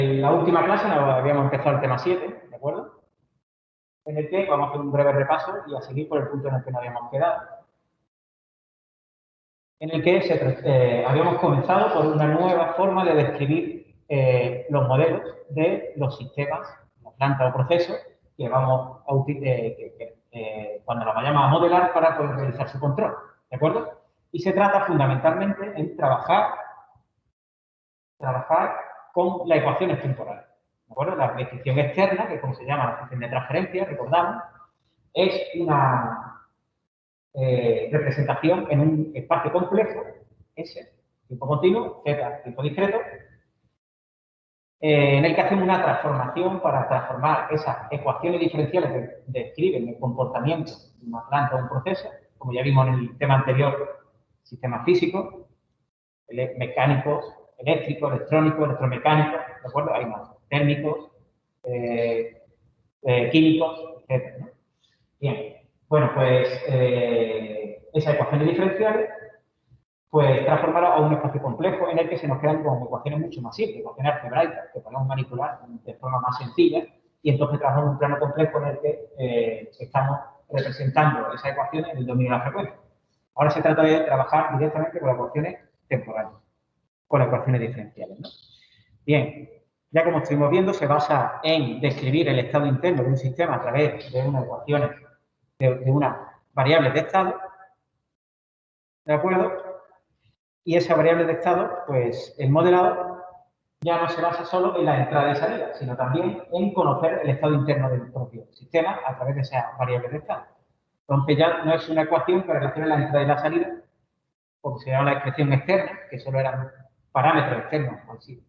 En la última clase nos habíamos empezado el tema 7, ¿de acuerdo? En el que vamos a hacer un breve repaso y a seguir por el punto en el que nos habíamos quedado. En el que habíamos comenzado por una nueva forma de describir los modelos de los sistemas, la planta o proceso, que vamos a cuando la vayamos a modelar para poder realizar su control, ¿de acuerdo? Y se trata fundamentalmente en trabajar con las ecuaciones temporales. ¿De acuerdo? La descripción externa, que como se llama la función de transferencia, recordamos, es una representación en un espacio complejo, S, tiempo continuo, Z, tiempo discreto, en el que hacemos una transformación para transformar esas ecuaciones diferenciales que describen el comportamiento de una planta o un proceso, como ya vimos en el tema anterior, sistemas físicos, mecánicos, eléctricos, electrónicos, electromecánicos, ¿de acuerdo? Hay más, térmicos, químicos, etc., ¿no? Bien, bueno, pues esas ecuaciones diferenciales, pues transformarlas a un espacio complejo en el que se nos quedan con ecuaciones mucho más simples, ecuaciones algebraicas, que podemos manipular de forma más sencilla, y entonces trabajamos un plano complejo en el que estamos representando esas ecuaciones en el dominio de la frecuencia. Ahora se trata de trabajar directamente con las ecuaciones temporales, con las ecuaciones diferenciales, ¿no? Bien, ya como estuvimos viendo, se basa en describir el estado interno de un sistema a través de unas ecuaciones, de unas variables de estado, ¿de acuerdo? Y esa variable de estado, pues el modelado ya no se basa solo en la entrada y salida, sino también en conocer el estado interno del propio sistema a través de esas variables de estado. Entonces ya no es una ecuación que relaciona la entrada y la salida, porque se llama la expresión externa, que solo eran parámetros externos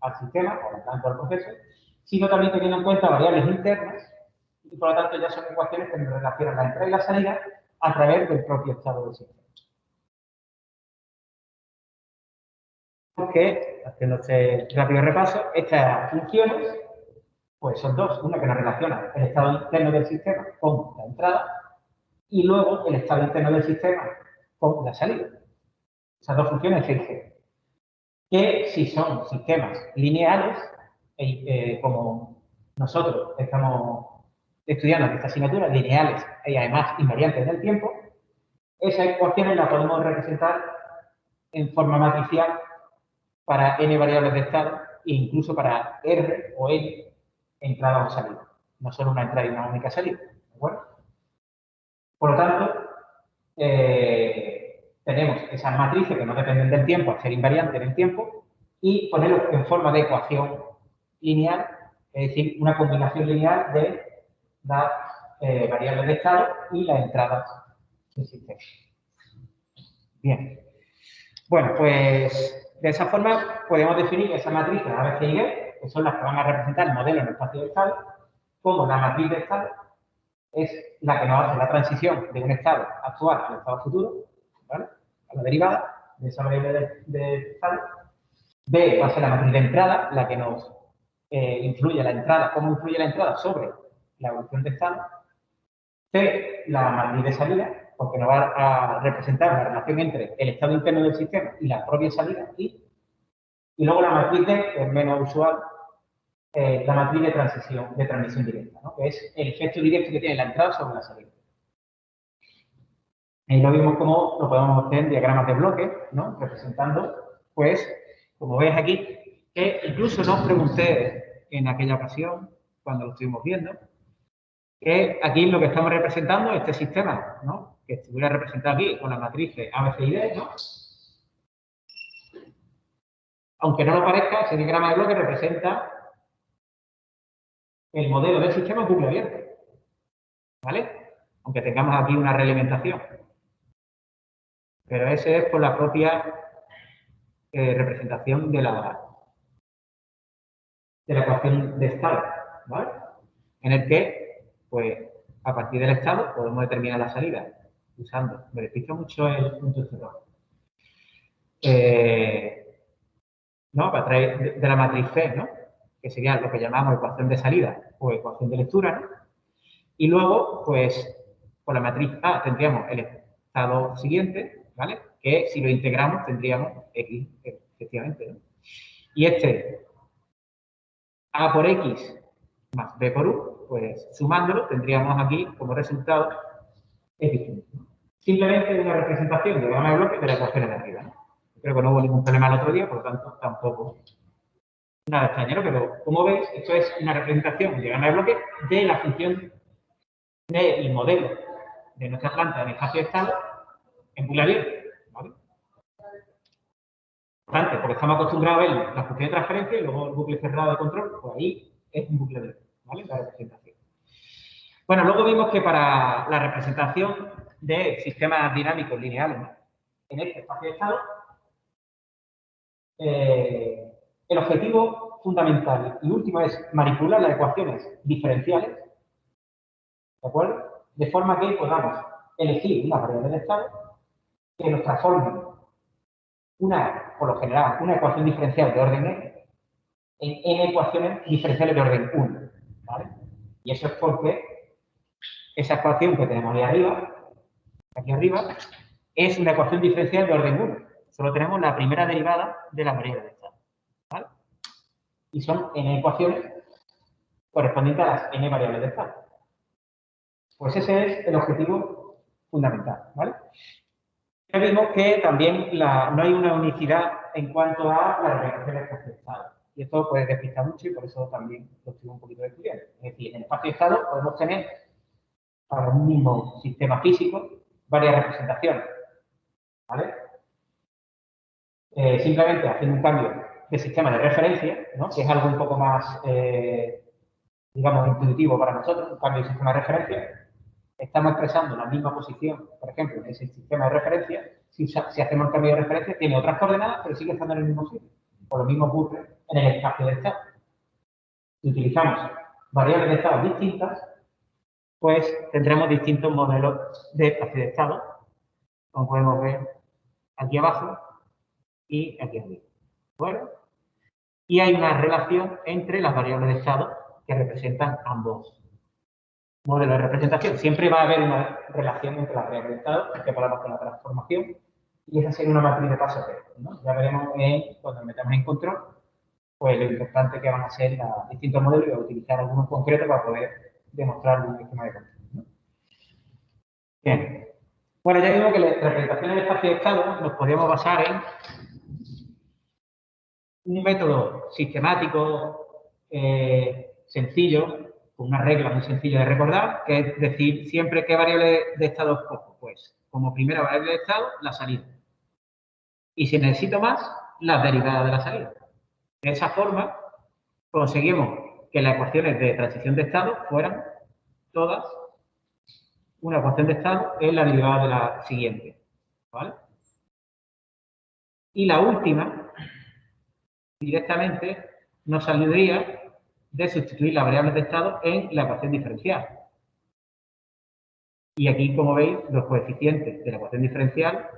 al sistema, o al tanto al proceso, sino también teniendo en cuenta variables internas, y por lo tanto ya son ecuaciones que nos relacionan la entrada y la salida a través del propio estado del sistema. Porque, haciendo este rápido repaso, estas funciones pues son dos. Una que nos relaciona el estado interno del sistema con la entrada y luego el estado interno del sistema con la salida. Esas dos funciones se dicen que si son sistemas lineales, como nosotros estamos estudiando en esta asignatura, lineales y además invariantes en el tiempo, esas ecuaciones las podemos representar en forma matricial para n variables de estado e incluso para r o n entrada o salida. No solo una entrada y una única salida. ¿De acuerdo? Por lo tanto, tenemos esas matrices que no dependen del tiempo al ser invariantes en el tiempo y ponerlos en forma de ecuación lineal, es decir, una combinación lineal de las variables de estado y las entradas del sistema. Bien. Bueno, pues de esa forma podemos definir esas matrices A, B, C y D, que son las que van a representar el modelo en el espacio de estado, como la matriz de estado es la que nos hace la transición de un estado actual al estado futuro, ¿vale? A la derivada de esa variable de estado. B va a ser la matriz de entrada, la que nos influye la entrada, cómo influye la entrada sobre la evolución de estado. C, la matriz de salida, porque nos va a representar la relación entre el estado interno del sistema y la propia salida. Y luego la matriz D, que es menos usual, la matriz de transmisión directa, ¿no? Que es el efecto directo que tiene la entrada sobre la salida. Ahí lo vimos como lo podemos hacer en diagramas de bloques, ¿no? Representando, pues, como veis aquí, que incluso no os pregunté en aquella ocasión, cuando lo estuvimos viendo, que aquí lo que estamos representando, este sistema, ¿no? Que estuviera representado aquí con las matrices A, B, C y D, ¿no? Aunque no lo parezca, ese diagrama de bloque representa el modelo del sistema bucle abierto, ¿vale? Aunque tengamos aquí una realimentación. Pero ese es por la propia representación de la ecuación de estado, ¿vale? En el que, pues, a partir del estado podemos determinar la salida usando, me despisto mucho el punto cerrado. ¿No? A través de la matriz C, ¿no? Que sería lo que llamamos ecuación de salida o ecuación de lectura, ¿no? Y luego, pues, por la matriz A tendríamos el estado siguiente, ¿vale? Que si lo integramos tendríamos X, efectivamente, ¿no? Y este A por X más B por U, pues sumándolo tendríamos aquí como resultado X. Simplemente una representación de diagrama de bloque de la ecuación de arriba, ¿no? Creo que no hubo ningún problema el otro día, por lo tanto tampoco nada extraño, pero como veis, esto es una representación de diagrama de bloque de la función del modelo de nuestra planta en espacio de estado en bucle abierto, ¿vale? Importante, porque estamos acostumbrados a ver la función de transferencia y luego el bucle cerrado de control, pues ahí es un bucle abierto, ¿vale? La representación. Bueno, luego vimos que para la representación de sistemas dinámicos lineales, ¿no?, en este espacio de estado, el objetivo fundamental y último es manipular las ecuaciones diferenciales, ¿de acuerdo? De forma que podamos elegir una variable de estado que nos transforme por lo general, una ecuación diferencial de orden n en n ecuaciones diferenciales de orden 1, ¿vale? Y eso es porque esa ecuación que tenemos aquí arriba, es una ecuación diferencial de orden 1. Solo tenemos la primera derivada de la variable de estado, ¿vale? Y son n ecuaciones correspondientes a las n variables de estado. Pues ese es el objetivo fundamental, ¿vale? Ya vimos que también no hay una unicidad en cuanto a la representación del espacio de estado. Y esto puede despistar mucho y por eso también lo estoy un poquito estudiando. Es decir, en el espacio de estado podemos tener para un mismo sistema físico varias representaciones, ¿vale? Simplemente haciendo un cambio de sistema de referencia, ¿no?, que es algo un poco más, digamos, intuitivo para nosotros, un cambio de sistema de referencia. Estamos expresando la misma posición, por ejemplo, en ese sistema de referencia. Si hacemos el cambio de referencia, tiene otras coordenadas, pero sigue estando en el mismo sitio. O lo mismo ocurre en el espacio de estado. Si utilizamos variables de estado distintas, pues tendremos distintos modelos de espacio de estado, como podemos ver aquí abajo y aquí arriba. Bueno, y hay una relación entre las variables de estado que representan ambos modelos de representación. Siempre va a haber una relación entre las variables de estado, que podamos con la transformación, y esa sería una matriz de paso P, ¿no? Ya veremos cuando metamos en control, pues lo importante que van a ser los distintos modelos y voy a utilizar algunos concretos para poder demostrar un sistema de control, ¿no? Bien. Bueno, ya vimos que la representación del espacio de estado nos podríamos basar en un método sistemático, sencillo, con una regla muy sencilla de recordar, que es decir, siempre qué variable de estado escojo. Pues, como primera variable de estado, la salida. Y si necesito más, las derivadas de la salida. De esa forma, conseguimos que las ecuaciones de transición de estado fueran todas una ecuación de estado en la derivada de la siguiente, ¿vale? Y la última, directamente, nos saldría de sustituir las variables de estado en la ecuación diferencial. Y aquí, como veis, los coeficientes de la ecuación diferencial,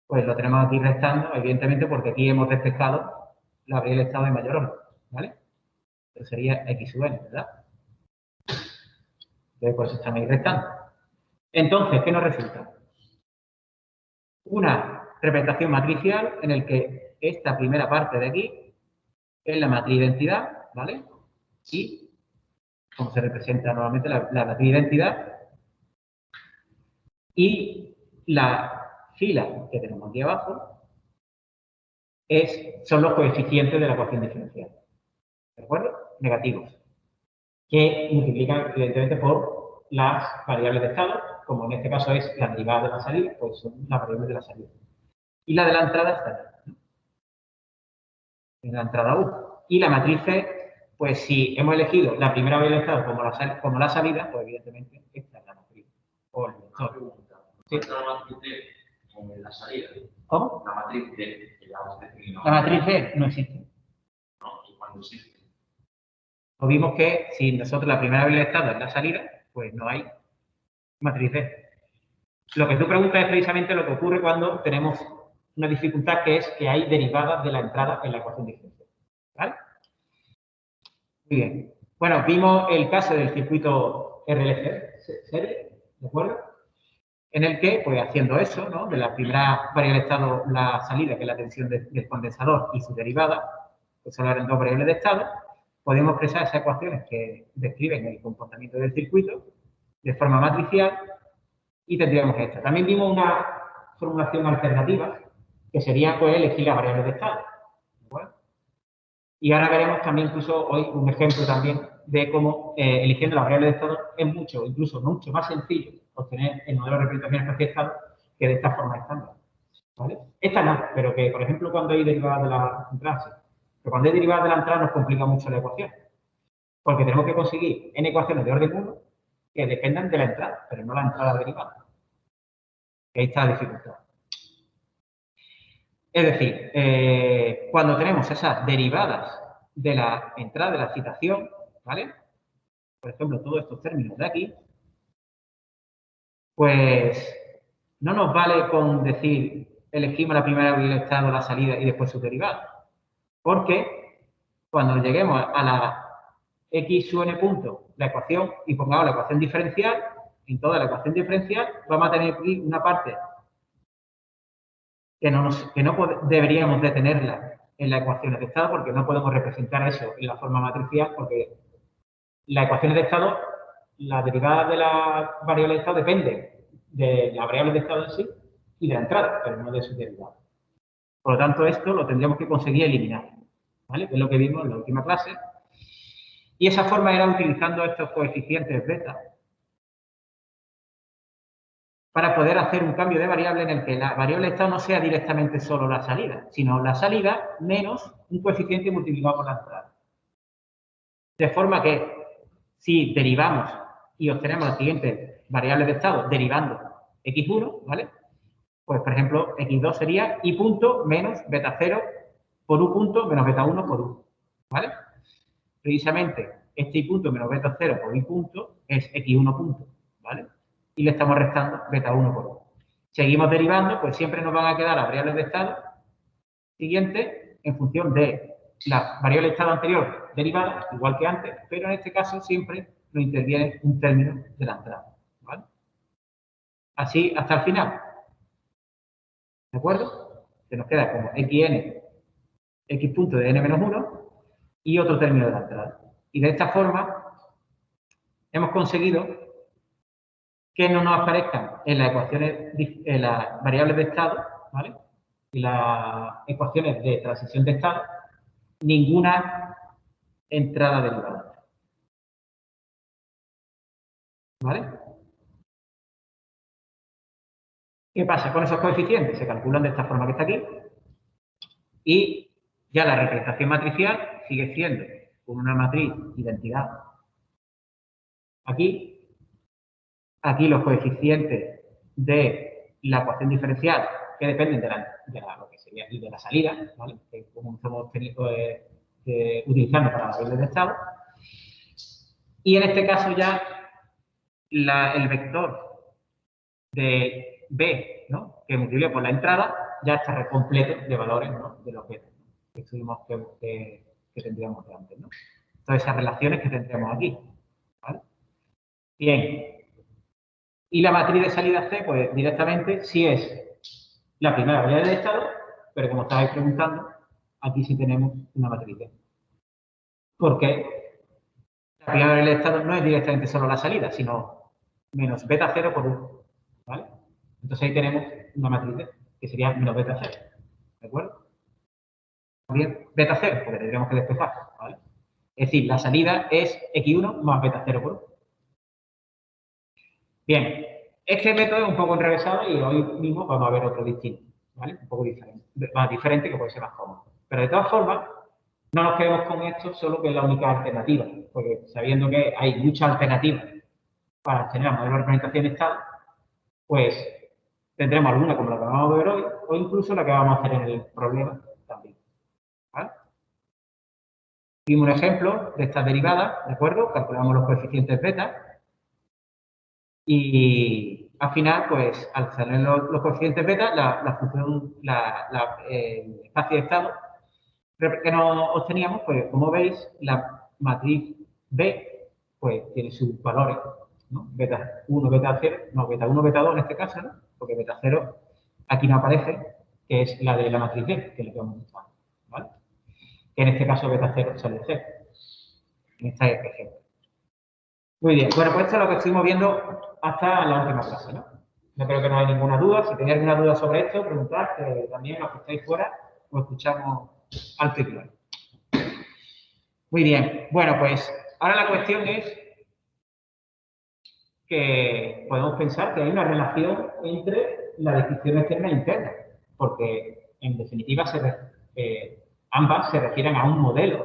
pues lo tenemos aquí restando, evidentemente, porque aquí hemos despejado la variable de estado de mayor orden, ¿vale? Eso sería x sub n, ¿verdad? Entonces, por eso están ahí restando. Entonces, ¿qué nos resulta? Una representación matricial en el que esta primera parte de aquí es la matriz de identidad, ¿vale? Y, como se representa normalmente la matriz de identidad, y la fila que tenemos aquí abajo son los coeficientes de la ecuación diferencial, ¿de acuerdo? Negativos, que multiplican evidentemente por las variables de estado, como en este caso es la derivada de la salida, pues son las variables de la salida. Y la de la entrada está aquí, en la entrada U. Y la matriz C, pues si hemos elegido la primera variable de estado como la salida, pues evidentemente esta es la matriz. O el vector. ¿Sí? La matriz D en la salida. ¿Cómo? La matriz D. La matriz D no existe. No, cuando existe. Pues vimos que si nosotros la primera variable de estado es la salida, pues no hay matriz D. Lo que tú preguntas es precisamente lo que ocurre cuando tenemos una dificultad, que es que hay derivadas de la entrada en la ecuación diferencial, ¿vale? Muy bien. Bueno, vimos el caso del circuito RLC serie, ¿de acuerdo? En el que, pues haciendo eso, ¿no?, de la primera variable de estado, la salida, que es la tensión del condensador, y su derivada, pues solo eran dos variables de estado, podemos expresar esas ecuaciones que describen el comportamiento del circuito de forma matricial y tendríamos esta. También vimos una formulación alternativa que sería pues, elegir las variables de estado. ¿De acuerdo? Y ahora veremos también incluso hoy un ejemplo también de cómo eligiendo las variables de estado es incluso mucho más sencillo obtener el modelo de representación espacio de estado que de esta forma estándar. ¿Vale? Esta no, pero que por ejemplo cuando hay derivadas de la entrada, sí. Pero cuando hay derivadas de la entrada nos complica mucho la ecuación. Porque tenemos que conseguir n ecuaciones de orden 1 que dependan de la entrada, pero no la entrada derivada. Ahí está la dificultad. Es decir, cuando tenemos esas derivadas de la entrada de la citación, ¿vale? Por ejemplo, todos estos términos de aquí, pues no nos vale con decir elegimos la primera variable del estado, la salida y después su derivada. Porque cuando lleguemos a la x sub n punto, la ecuación, y pongamos la ecuación diferencial, en toda la ecuación diferencial vamos a tener aquí una parte que no deberíamos de tenerla en la ecuación de estado porque no podemos representar eso en la forma matricial porque la ecuación de estado, la derivada de la variable de estado depende de la variable de estado en sí y de la entrada, pero no de su derivada. Por lo tanto, esto lo tendríamos que conseguir eliminar, ¿vale? Que es lo que vimos en la última clase. Y esa forma era utilizando estos coeficientes beta para poder hacer un cambio de variable en el que la variable de estado no sea directamente solo la salida, sino la salida menos un coeficiente multiplicado por la entrada. De forma que si derivamos y obtenemos las siguientes variables de estado derivando x1, ¿vale? Pues, por ejemplo, x2 sería y punto menos beta 0 por u punto menos beta 1 por u, ¿vale? Precisamente, este y punto menos beta 0 por y punto es x1 punto, ¿vale? Y le estamos restando beta 1 por u. Seguimos derivando, pues siempre nos van a quedar las variables de estado siguientes en función de la variable de estado anterior derivada, igual que antes, pero en este caso siempre nos interviene un término de la entrada, ¿vale? Así hasta el final. ¿De acuerdo? Se nos queda como xn, x punto de n-1 y otro término de la entrada. Y de esta forma hemos conseguido que no nos aparezcan en las ecuaciones, en las variables de estado, ¿vale? Y las ecuaciones de transición de estado, ninguna entrada derivada. ¿Vale? ¿Qué pasa con esos coeficientes? Se calculan de esta forma que está aquí y ya la representación matricial sigue siendo con una matriz identidad aquí. Aquí los coeficientes de la ecuación diferencial que dependen de lo que sería y de la salida, ¿vale? Que como estamos utilizando para la variable de estado. Y en este caso ya el vector de B, ¿no? Que multiplica por la entrada, ya está completo de valores, ¿no? De los vetos, ¿no? Que estuvimos que tendríamos de antes, ¿no? Todas esas relaciones que tendríamos aquí, ¿vale? Bien. Y la matriz de salida C, pues directamente sí es la primera variable de estado, pero como estabais preguntando, aquí sí tenemos una matriz D. Porque la primera variable de estado no es directamente solo la salida, sino menos beta 0 por 1. ¿Vale? Entonces ahí tenemos una matriz D, que sería menos beta 0. ¿De acuerdo? También beta 0, porque tendríamos que despejar. ¿Vale? Es decir, la salida es x1 más beta 0 por 1. Bien, este método es un poco enrevesado y hoy mismo vamos a ver otro distinto, ¿vale? Un poco diferente, más diferente que puede ser más cómodo. Pero de todas formas, no nos quedemos con esto solo que es la única alternativa, porque sabiendo que hay muchas alternativas para tener el modelo de representación de estado, pues tendremos alguna como la que vamos a ver hoy o incluso la que vamos a hacer en el problema también, ¿vale? Vimos un ejemplo de estas derivadas, ¿de acuerdo? Calculamos los coeficientes beta. Y al final, pues, al salir los coeficientes beta, la función, el espacio de estado que nos obteníamos, pues, como veis, la matriz B, pues, tiene sus valores, ¿no? Beta 1, beta 0, no, beta 1, beta 2 en este caso, ¿no? Porque beta 0 aquí no aparece, que es la de la matriz B, que es la que vamos a usar, ¿vale? Que en este caso beta 0 sale 0. en este ejemplo. Muy bien, bueno, pues esto es lo que estuvimos viendo hasta la última clase, ¿no? No creo que no hay ninguna duda. Si tenéis alguna duda sobre esto, preguntad, que también los que estáis fuera os escuchamos alto y claro. Muy bien, bueno, pues ahora la cuestión es que podemos pensar que hay una relación entre la descripción externa e interna, porque en definitiva ambas se refieren a un modelo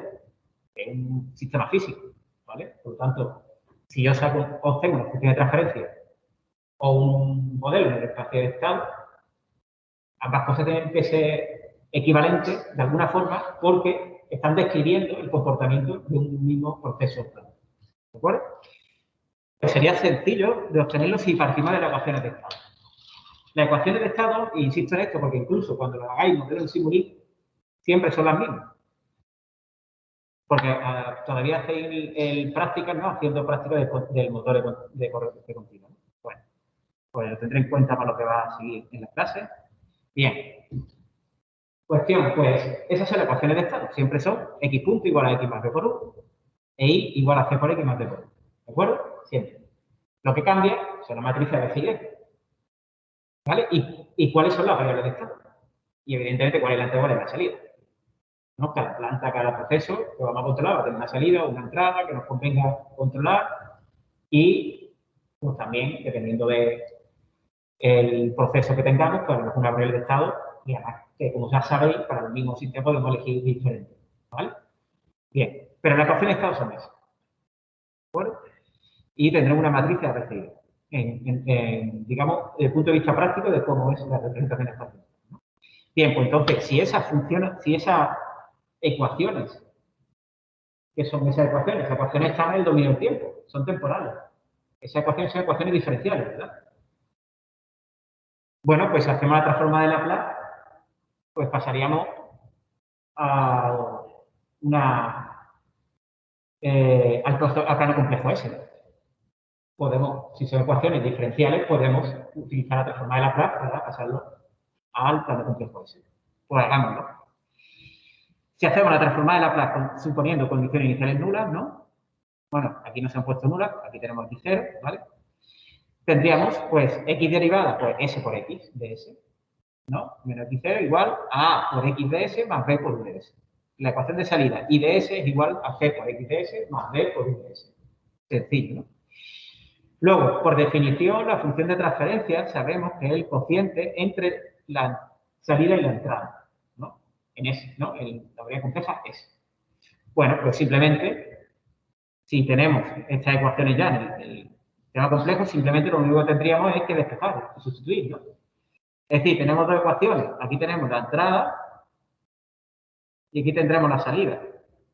de un sistema físico, ¿vale? Por lo tanto, si yo obtengo una función de transferencia o un modelo de espacio de estado, ambas cosas tienen que ser equivalentes de alguna forma porque están describiendo el comportamiento de un mismo proceso. ¿De acuerdo? Pues sería sencillo de obtenerlo si partimos de las ecuaciones de estado. Las ecuaciones de estado, e insisto en esto porque incluso cuando lo hagáis modelo en Simulink, siempre son las mismas. Porque todavía hacéis el práctica, ¿no? Haciendo práctica del motor de corriente continua. Bueno, pues lo tendré en cuenta para lo que va a seguir en la clase. Bien. Cuestión, pues, esas son las ecuaciones de estado. Siempre son x punto igual a x más b por 1 e y igual a c por x más b por 1. ¿De acuerdo? Siempre. Lo que cambia son las matrices de c y f. ¿Vale? ¿Y cuáles son las variables de estado? Y evidentemente, cuál es la entrada y cuál es la salida. ¿No? Cada planta, cada proceso que vamos a controlar va a tener una salida o una entrada que nos convenga controlar y pues también, dependiendo del proceso que tengamos, pues una variable de estado y además que, como ya sabéis, para el mismo sistema podemos elegir diferente. ¿Vale? Bien, pero las ecuaciones de estado son esas. ¿De acuerdo? Y tendremos una matriz a recibir. Digamos, desde el punto de vista práctico de cómo es la representación espacial. Bien, pues entonces, si esas ecuaciones, ¿qué son esas ecuaciones? Esas ecuaciones están en el dominio del tiempo, son temporales. Esas ecuaciones son ecuaciones diferenciales, ¿verdad? Bueno, pues si hacemos la transforma de Laplace, pues pasaríamos a al plano complejo S. Podemos, si son ecuaciones diferenciales, podemos utilizar la transforma de Laplace para pasarlo al plano complejo S. Pues hagámoslo. Si hacemos la transforma de Laplace suponiendo condiciones iniciales nulas, ¿no? Bueno, aquí no se han puesto nulas, aquí tenemos aquí 0, ¿vale? Tendríamos, pues, x derivada, pues, s por x de s, ¿no? Menos x0 igual a por x de s más b por u de s. La ecuación de salida y de s es igual a c por x de s más b por u de s. Sencillo, ¿no? Luego, por definición, la función de transferencia sabemos que es el cociente entre la salida y la entrada, ¿no? En S, ¿no? La variable compleja S. Bueno, pues simplemente, si tenemos estas ecuaciones ya en el tema complejo, simplemente lo único que tendríamos es que despejar y sustituir, ¿no? Es decir, tenemos dos ecuaciones. Aquí tenemos la entrada y aquí tendremos la salida.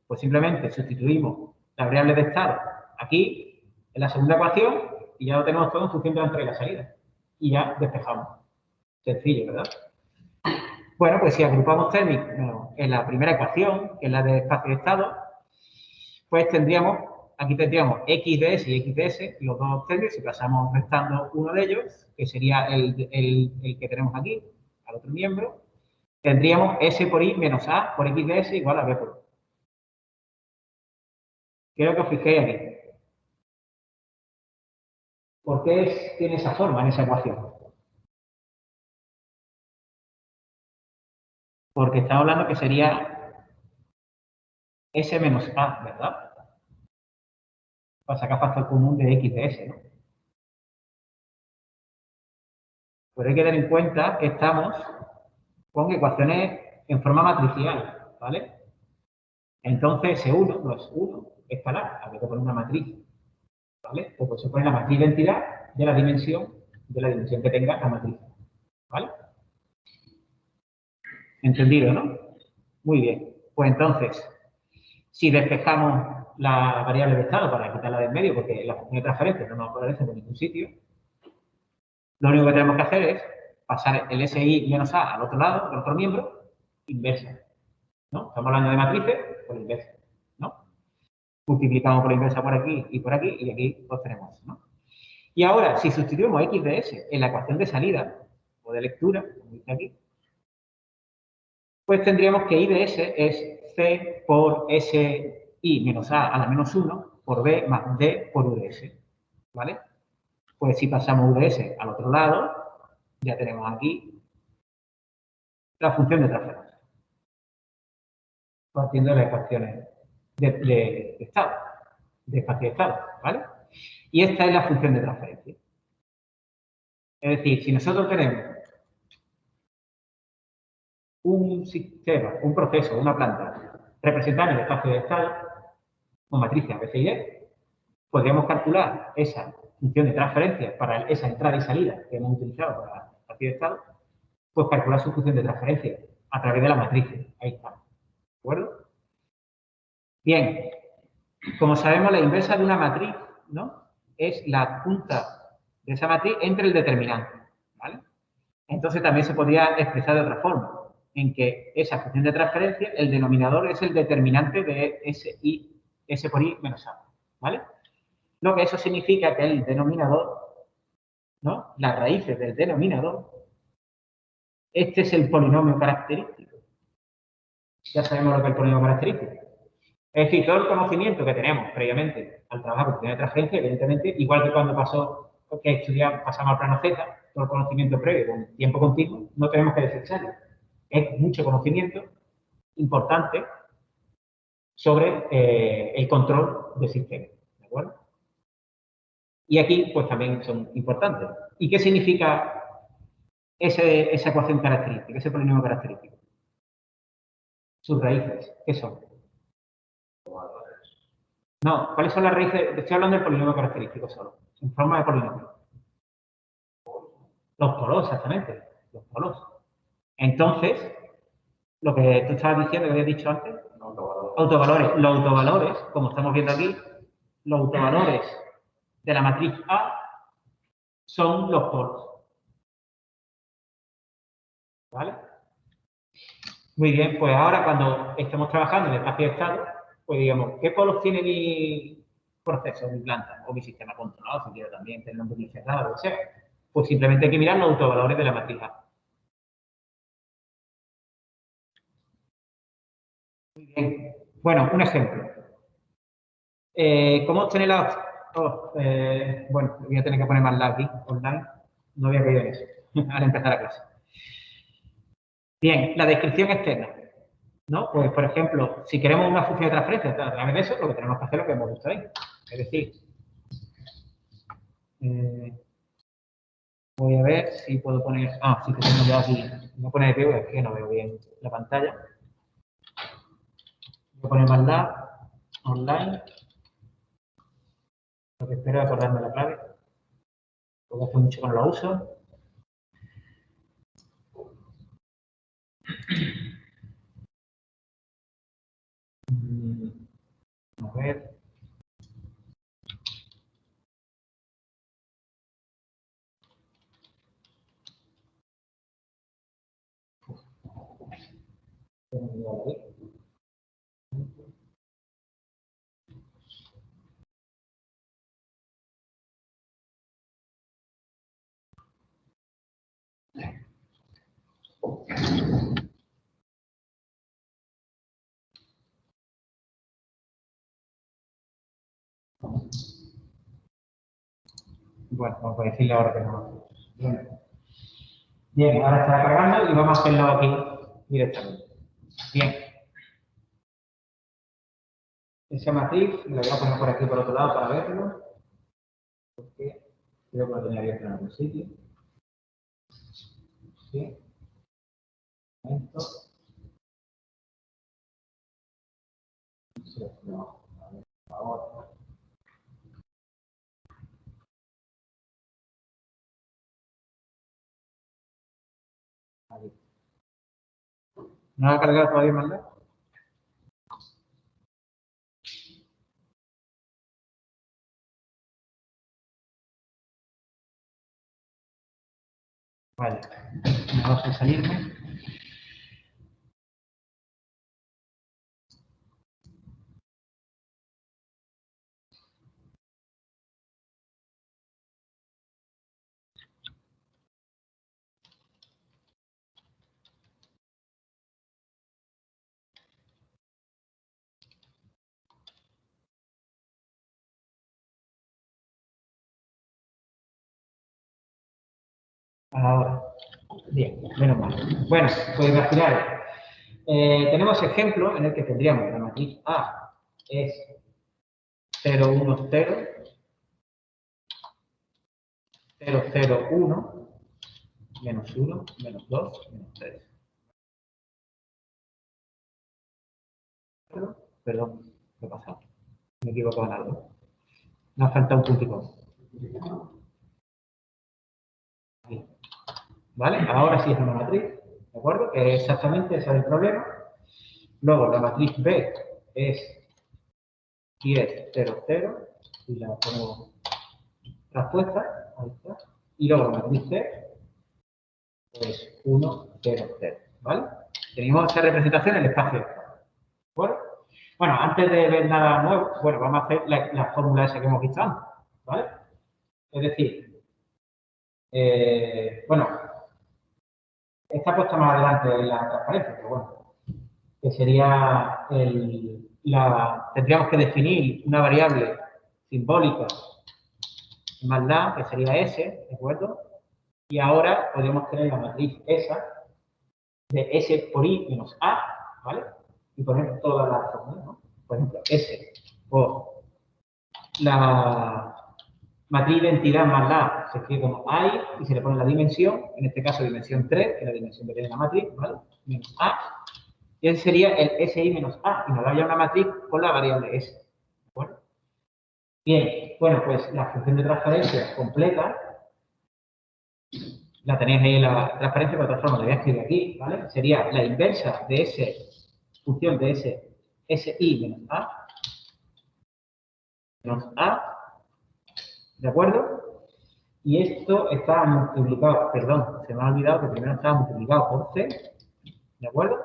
Pues simplemente sustituimos la variable de estado aquí en la segunda ecuación y ya lo tenemos todo en función de la entrada y la salida. Y ya despejamos. Sencillo, ¿verdad? Bueno, pues si agrupamos térmicos en la primera ecuación, que es la de espacio de estado, pues aquí tendríamos x de s y x de s, los dos términos, si pasamos restando uno de ellos, que sería el que tenemos aquí, al otro miembro, tendríamos s por y menos a por x de s igual a b por u. Quiero que os fijéis aquí. ¿Por qué tiene esa forma en esa ecuación? Porque estamos hablando que sería s menos a, ¿verdad? Para sacar factor común de x de s, ¿no? Pero hay que tener en cuenta que estamos con ecuaciones en forma matricial, ¿vale? Entonces, S1 no es 1, es escalar, habría que poner una matriz, ¿vale? Pues se pone la matriz de entidad de la dimensión que tenga la matriz, ¿vale? ¿Entendido, no? Muy bien. Pues entonces, si despejamos la variable de estado para quitarla del medio, porque la función de transferencia no nos aparece por ningún sitio, lo único que tenemos que hacer es pasar el SI menos A al otro lado, al otro miembro, inversa, ¿no? Estamos hablando de matrices, por inversa, ¿no? Multiplicamos por la inversa por aquí, y aquí pues tenemos eso, ¿no? Y ahora, si sustituimos x de s en la ecuación de salida, o de lectura, como dice aquí, pues tendríamos que y de s es c por s I menos A a la menos 1 por B más D por UDS, ¿vale? Pues si pasamos UDS al otro lado, ya tenemos aquí la función de transferencia, partiendo de las ecuaciones de estado, de espacio de estado, ¿vale? Y esta es la función de transferencia. Es decir, si nosotros tenemos un sistema, un proceso, una planta representando el espacio de estado, con matrices A, B, C y D, podríamos calcular esa función de transferencia para esa entrada y salida que hemos utilizado para el espacio de estado, pues calcular su función de transferencia a través de la matriz. Ahí está. ¿De acuerdo? Bien, como sabemos, la inversa de una matriz, ¿no?, es la punta de esa matriz entre el determinante, ¿vale? Entonces también se podría expresar de otra forma, en que esa función de transferencia, el denominador es el determinante de S por I menos A, ¿vale? Lo que eso significa que el denominador, ¿no?, las raíces del denominador, este es el polinomio característico. Ya sabemos lo que es el polinomio característico. Es decir, todo el conocimiento que tenemos previamente al trabajar con función de transferencia, evidentemente, igual que cuando pasamos al plano Z, todo el conocimiento previo con tiempo continuo, no tenemos que desecharlo. Es mucho conocimiento importante sobre el control del sistema, ¿de acuerdo? Y aquí, pues, también son importantes. ¿Y qué significa esa ecuación característica, ese polinomio característico? Sus raíces, ¿qué son? No, ¿cuáles son las raíces? Estoy hablando del polinomio característico solo, en forma de polinomio. Los polos, exactamente, los polos. Entonces, lo que tú estabas diciendo, que habías dicho antes, autovalores. Los autovalores, como estamos viendo aquí, los autovalores de la matriz A son los polos. ¿Vale? Muy bien, pues ahora cuando estemos trabajando en el espacio de estado, pues digamos, ¿qué polos tiene mi proceso, mi planta o mi sistema controlado? Si quiero también tenerlo un poquito cerrado, lo que sea. Pues simplemente hay que mirar los autovalores de la matriz A. Muy bien. Bueno, un ejemplo. ¿Cómo obtener la... bueno, voy a tener que poner más la aquí, online. No había caído en eso, al empezar la clase. Bien, la descripción externa, ¿no? Pues, por ejemplo, si queremos una función de transferencia a través de eso, lo que tenemos que hacer es lo que hemos visto ahí. Es decir, voy a ver si puedo poner... Ah, sí que tengo ya aquí. Voy a poner de pie porque es que no veo bien la pantalla. Voy a poner más la online. Lo que espero es acordarme la clave, porque hace mucho que no la uso. A ver. Bueno, vamos a decirle ahora que no. Bien, ahora está cargando y vamos a hacerlo aquí directamente. Bien. Esa matriz la voy a poner por aquí por otro lado para verlo. Porque creo que lo tenía abierto en algún sitio. Sí. Un momento. No, a ver, por favor. Ahí. ¿No ha cargado todavía más lejos? Vale. Me va a salirme. Ahora. Bien, menos mal. Bueno, pues imaginar. Tenemos ejemplo en el que tendríamos la matriz A es 0, 1, 0, 0, 0, 1, menos 1, menos 2, menos 3. Perdón, ¿qué ha pasado? Me he equivocado en algo. Me ha faltado un puntito. Aquí. ¿Vale? Ahora sí es una matriz, ¿de acuerdo? Exactamente ese es el problema. Luego la matriz B es 10, 0, 0, y la pongo traspuesta, ahí está. Y luego la matriz C es 1, 0, 0, ¿vale? Tenemos esa representación en el espacio de estado, ¿de acuerdo? Bueno, antes de ver nada nuevo, bueno, vamos a hacer la fórmula esa que hemos visto antes, ¿vale? Es decir, bueno, está puesta más adelante en la transparencia, pero bueno, que sería tendríamos que definir una variable simbólica más la, que sería S, ¿de acuerdo? Y ahora podríamos tener la matriz esa de S por I menos A, ¿vale? Y poner todas las fórmulas, ¿no? Por ejemplo, S por la matriz de identidad más la se escribe como I y se le pone la dimensión, en este caso dimensión 3, que es la dimensión que tiene la matriz, ¿vale? Menos A. Y ese sería el SI menos A, y nos da ya una matriz con la variable S, ¿de acuerdo? Bien, bueno, pues la función de transferencia completa la tenéis ahí en la transparencia, de otra forma la voy a escribir aquí, ¿vale? Sería la inversa de S, función de S, SI menos A, ¿de acuerdo? Y esto está multiplicado, perdón, se me ha olvidado que primero estaba multiplicado por C, ¿de acuerdo?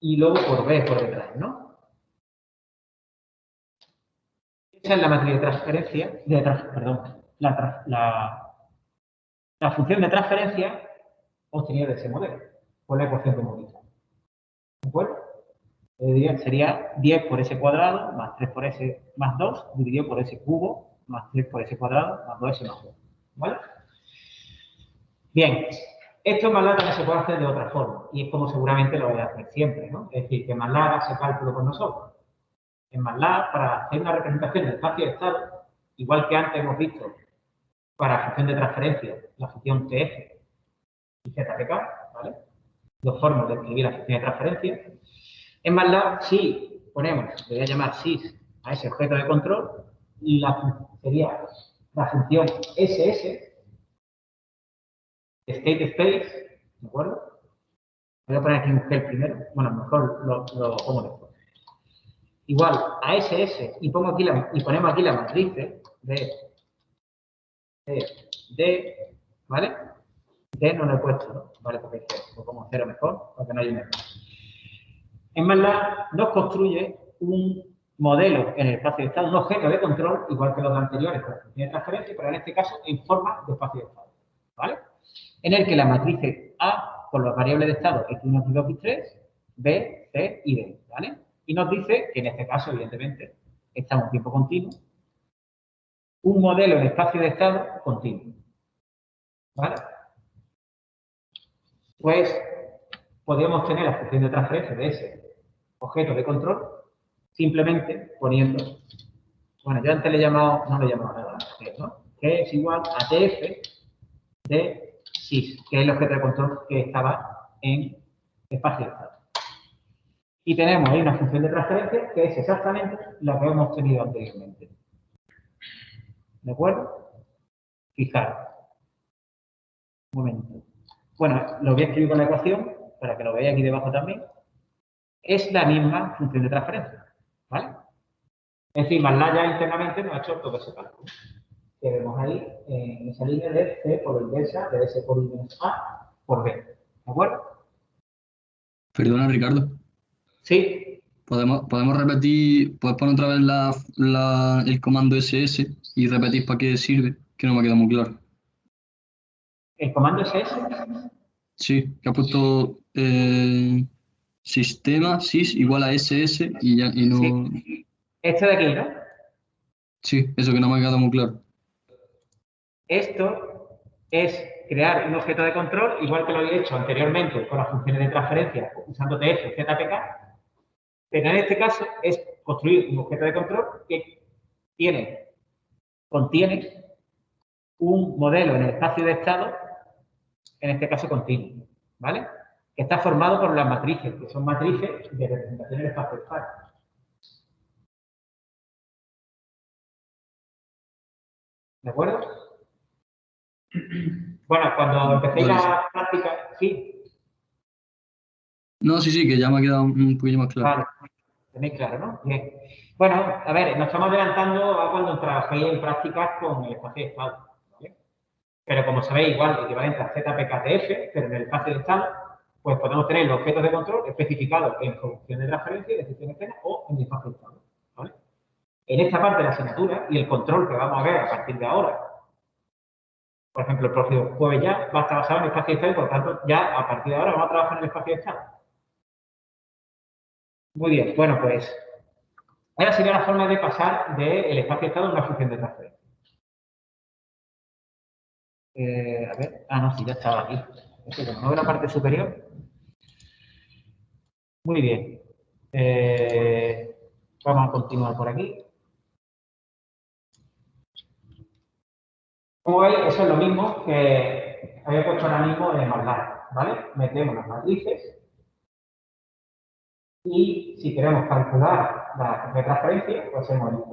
Y luego por B por detrás, ¿no? Esa es la matriz de transferencia, perdón, la función de transferencia obtenida de ese modelo, por la ecuación que hemos visto, ¿de acuerdo? Sería 10 por s cuadrado más 3 por s más 2 dividido por s cubo más 3 por s cuadrado más 2s más 2. ¿Vale? Bien, esto en MATLAB también se puede hacer de otra forma y es como seguramente lo voy a hacer siempre, ¿no? Es decir, que MATLAB hace cálculo con nosotros. En MATLAB, para hacer una representación del espacio de estado, igual que antes hemos visto para función de transferencia, la función TF y ZTK, ¿vale? Dos formas de escribir la función de transferencia. En MATLAB, si ponemos, le voy a llamar sys a ese objeto de control, y sería la función SS, state space, ¿de acuerdo? Voy a poner aquí un gel primero, bueno, mejor lo pongo después. Igual a SS, y ponemos aquí la matriz de, ¿vale? D no lo he puesto, ¿no? Vale, porque lo pongo 0 mejor, porque no hay un error. En MATLAB nos construye un modelo en el espacio de estado, un objeto de control, igual que los anteriores con la función de transferencia, pero en este caso en forma de espacio de estado, ¿vale? En el que la matriz es A con las variables de estado X1, X2, X3, B, C y D, ¿vale? Y nos dice que en este caso, evidentemente, estamos en tiempo continuo, un modelo en espacio de estado continuo, ¿vale? Pues podríamos tener la función de transferencia de ese objeto de control simplemente poniendo, bueno, yo antes le he llamado, no le he llamado nada, ¿no? Que es igual a TF de sys, que es el objeto de control que estaba en espacio de estado. Y tenemos ahí una función de transferencia que es exactamente la que hemos tenido anteriormente. ¿De acuerdo? Fijaros. Un momento. Bueno, lo voy a escribir con la ecuación para que lo veáis aquí debajo también. Es la misma función de transferencia. ¿Vale? Es decir, MATLAB ya internamente nos ha hecho todo ese cálculo. Que vemos ahí en esa línea de C por inversa de S por I menos A por B. ¿De acuerdo? Perdona, Ricardo. Sí. ¿Podemos repetir, puedes poner otra vez el comando SS y repetir para qué sirve? Que no me ha quedado muy claro. ¿El comando es ese? Sí, que ha puesto sistema sys igual a SS y no... Sí. Este de aquí, ¿no? Sí, eso que no me ha quedado muy claro. esto es crear un objeto de control, igual que lo había hecho anteriormente con las funciones de transferencia usando TF, ZPK, pero en este caso es construir un objeto de control que contiene un modelo en el espacio de estado, en este caso continuo, ¿vale? Que está formado por las matrices, que son matrices de representación en el espacio de estado. ¿De acuerdo? Bueno, cuando empecéis la práctica, sí. No, sí, que ya me ha quedado un poquillo más claro. Vale, tenéis claro, ¿no? Bien. Bueno, a ver, nos estamos adelantando a cuando trabajéis en prácticas con el espacio de estado, ¿vale? Pero como sabéis, igual, equivalente a ZPKTF, pero en el espacio de estado, pues podemos tener los objetos de control especificados en función de transferencia, de gestión escena o en el espacio de estado, ¿vale? En esta parte de la asignatura y el control que vamos a ver a partir de ahora, por ejemplo, el próximo jueves ya va a estar basado en el espacio de estado y, por tanto, ya a partir de ahora vamos a trabajar en el espacio de estado. Muy bien, bueno, pues ahora sería la forma de pasar del espacio de estado a una función de transferencia. A ver, no, sí, ya estaba aquí. Es que como no veo la parte superior. Muy bien. Vamos a continuar por aquí. Como veis, eso es lo mismo que había puesto ahora mismo en MATLAB, ¿vale? Metemos las matrices y si queremos calcular la de transferencia, pues hacemos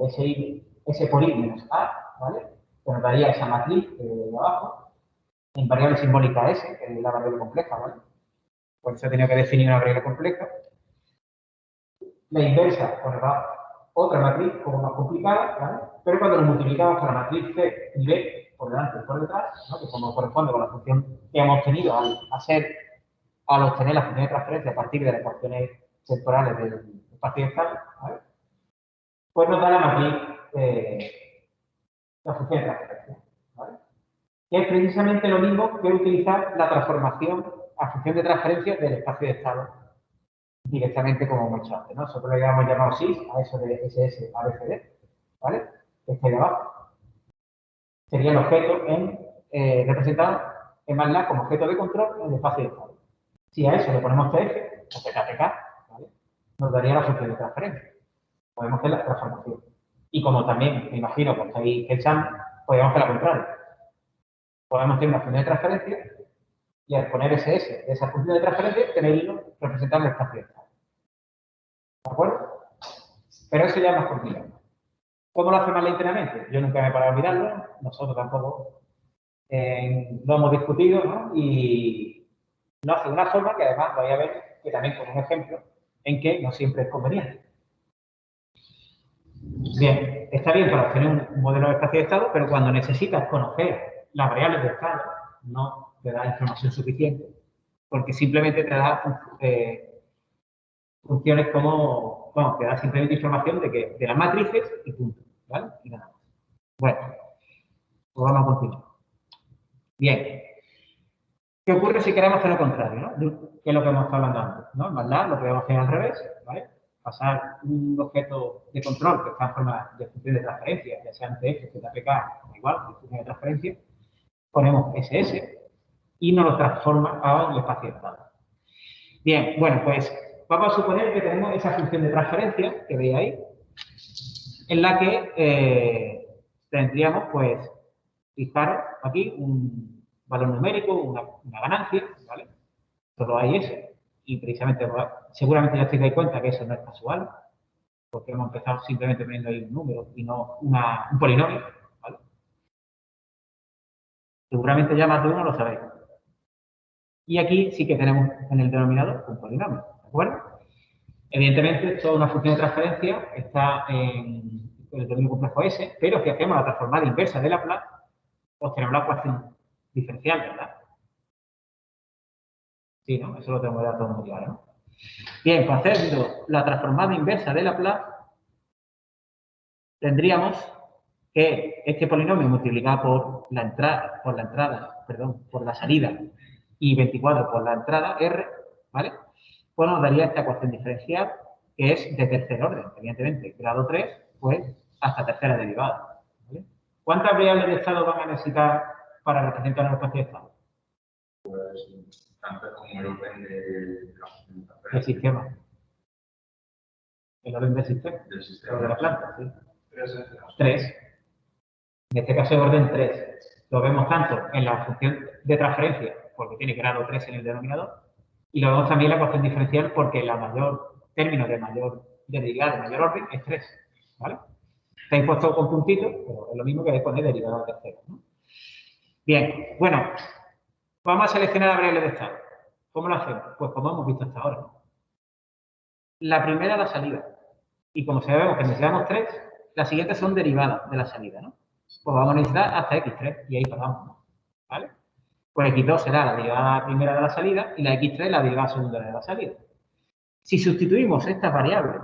S por I menos A, ¿vale? Que nos daría esa matriz de abajo, en variable simbólica S, que es la variable compleja, ¿vale? Por eso he tenido que definir una variable compleja. La inversa pues nos da otra matriz como más complicada, ¿vale? Pero cuando lo multiplicamos con la matriz C y B por delante y por detrás, ¿no? Que como corresponde con la función que hemos obtenido al obtener la función de transferencia a partir de las ecuaciones temporales del espacio de estado, ¿vale? Pues nos da la matriz, la función de transferencia, ¿vale? Que es precisamente lo mismo que utilizar la transformación a función de transferencia del espacio de estado directamente como hemos hecho antes, ¿no? Nosotros le habíamos llamado SIS a eso de SS ABCD, ¿vale? Este de abajo. Sería el objeto representado en MATLAB como objeto de control en el espacio de estado. Si a eso le ponemos TF o ZPK, ¿vale? Nos daría la función de transferencia. Podemos hacer la transformación. Y como también, me imagino, que estáis pensando, podemos hacer la contraria. Podemos tener una función de transferencia y al poner SS de esa función de transferencia, tenerlo representado en el espacio de estado. ¿De acuerdo? Pero eso ya es más complicado. ¿Cómo lo hacemos lentamente? Yo nunca me he parado a mirarlo, nosotros tampoco lo hemos discutido, ¿no? Y lo hace de una forma que además vais a ver que también como un ejemplo en que no siempre es conveniente. Bien, está bien para obtener un modelo de espacio de estado, pero cuando necesitas conocer las variables de estado, no te da información suficiente, porque simplemente te da funciones como, bueno, te da simplemente información de las matrices y punto, ¿vale? Y nada más. Bueno, pues vamos a continuar. Bien. ¿Qué ocurre si queremos hacer lo contrario, ¿no? Que es lo que hemos estado hablando antes, ¿no? En MATLAB lo podemos hacer al revés, ¿vale? Pasar un objeto de control que está en forma de función de transferencia, ya sea TF, ZPK, o igual, de función de transferencia, ponemos SS y nos lo transforma a un espacio de estado. Bien, bueno, pues vamos a suponer que tenemos esa función de transferencia que veis ahí, en la que tendríamos, pues, fijaros aquí un valor numérico, una ganancia, ¿vale? Solo hay eso. Y precisamente, seguramente ya os dais cuenta que eso no es casual, porque hemos empezado simplemente poniendo ahí un número y no un polinomio, ¿vale? Seguramente ya más de uno lo sabéis. Y aquí sí que tenemos en el denominador un polinomio, ¿de acuerdo? Evidentemente, toda una función de transferencia está en el dominio complejo S, pero si hacemos la transformada inversa de Laplace, obtenemos la ecuación diferencial, ¿verdad? Sí, ¿no? Eso lo tengo que dar todo muy claro, ¿no? Bien, pues haciendo la transformada inversa de Laplace, tendríamos que este polinomio multiplicado por la salida y 24 por la entrada R, ¿vale? Pues nos daría esta ecuación diferencial que es de tercer orden, evidentemente, grado 3, pues hasta tercera derivada, ¿vale? ¿Cuántas variables de estado van a necesitar para representar un espacio de estado? Pues tanto como el orden de El sistema. El orden del sistema. del O sistema. de la planta, sí. 3. 3. En este caso es orden 3. Lo vemos tanto en la función de transferencia, porque tiene grado 3 en el denominador, y lo vemos también en la ecuación diferencial, porque el término de derivada de mayor orden es 3. ¿Vale? Estáis puesto con puntitos, pero es lo mismo que poner derivada de 0. ¿no? Bien, bueno, vamos a seleccionar la variable de estado. ¿Cómo lo hacemos? Pues como hemos visto hasta ahora. La primera, la salida. Y como sabemos que necesitamos 3, las siguientes son derivadas de la salida, ¿no? Pues vamos a necesitar hasta x3 y ahí paramos, ¿no? ¿Vale? Pues x2 será la derivada primera de la salida y la x3 la derivada segunda de la salida. Si sustituimos estas variables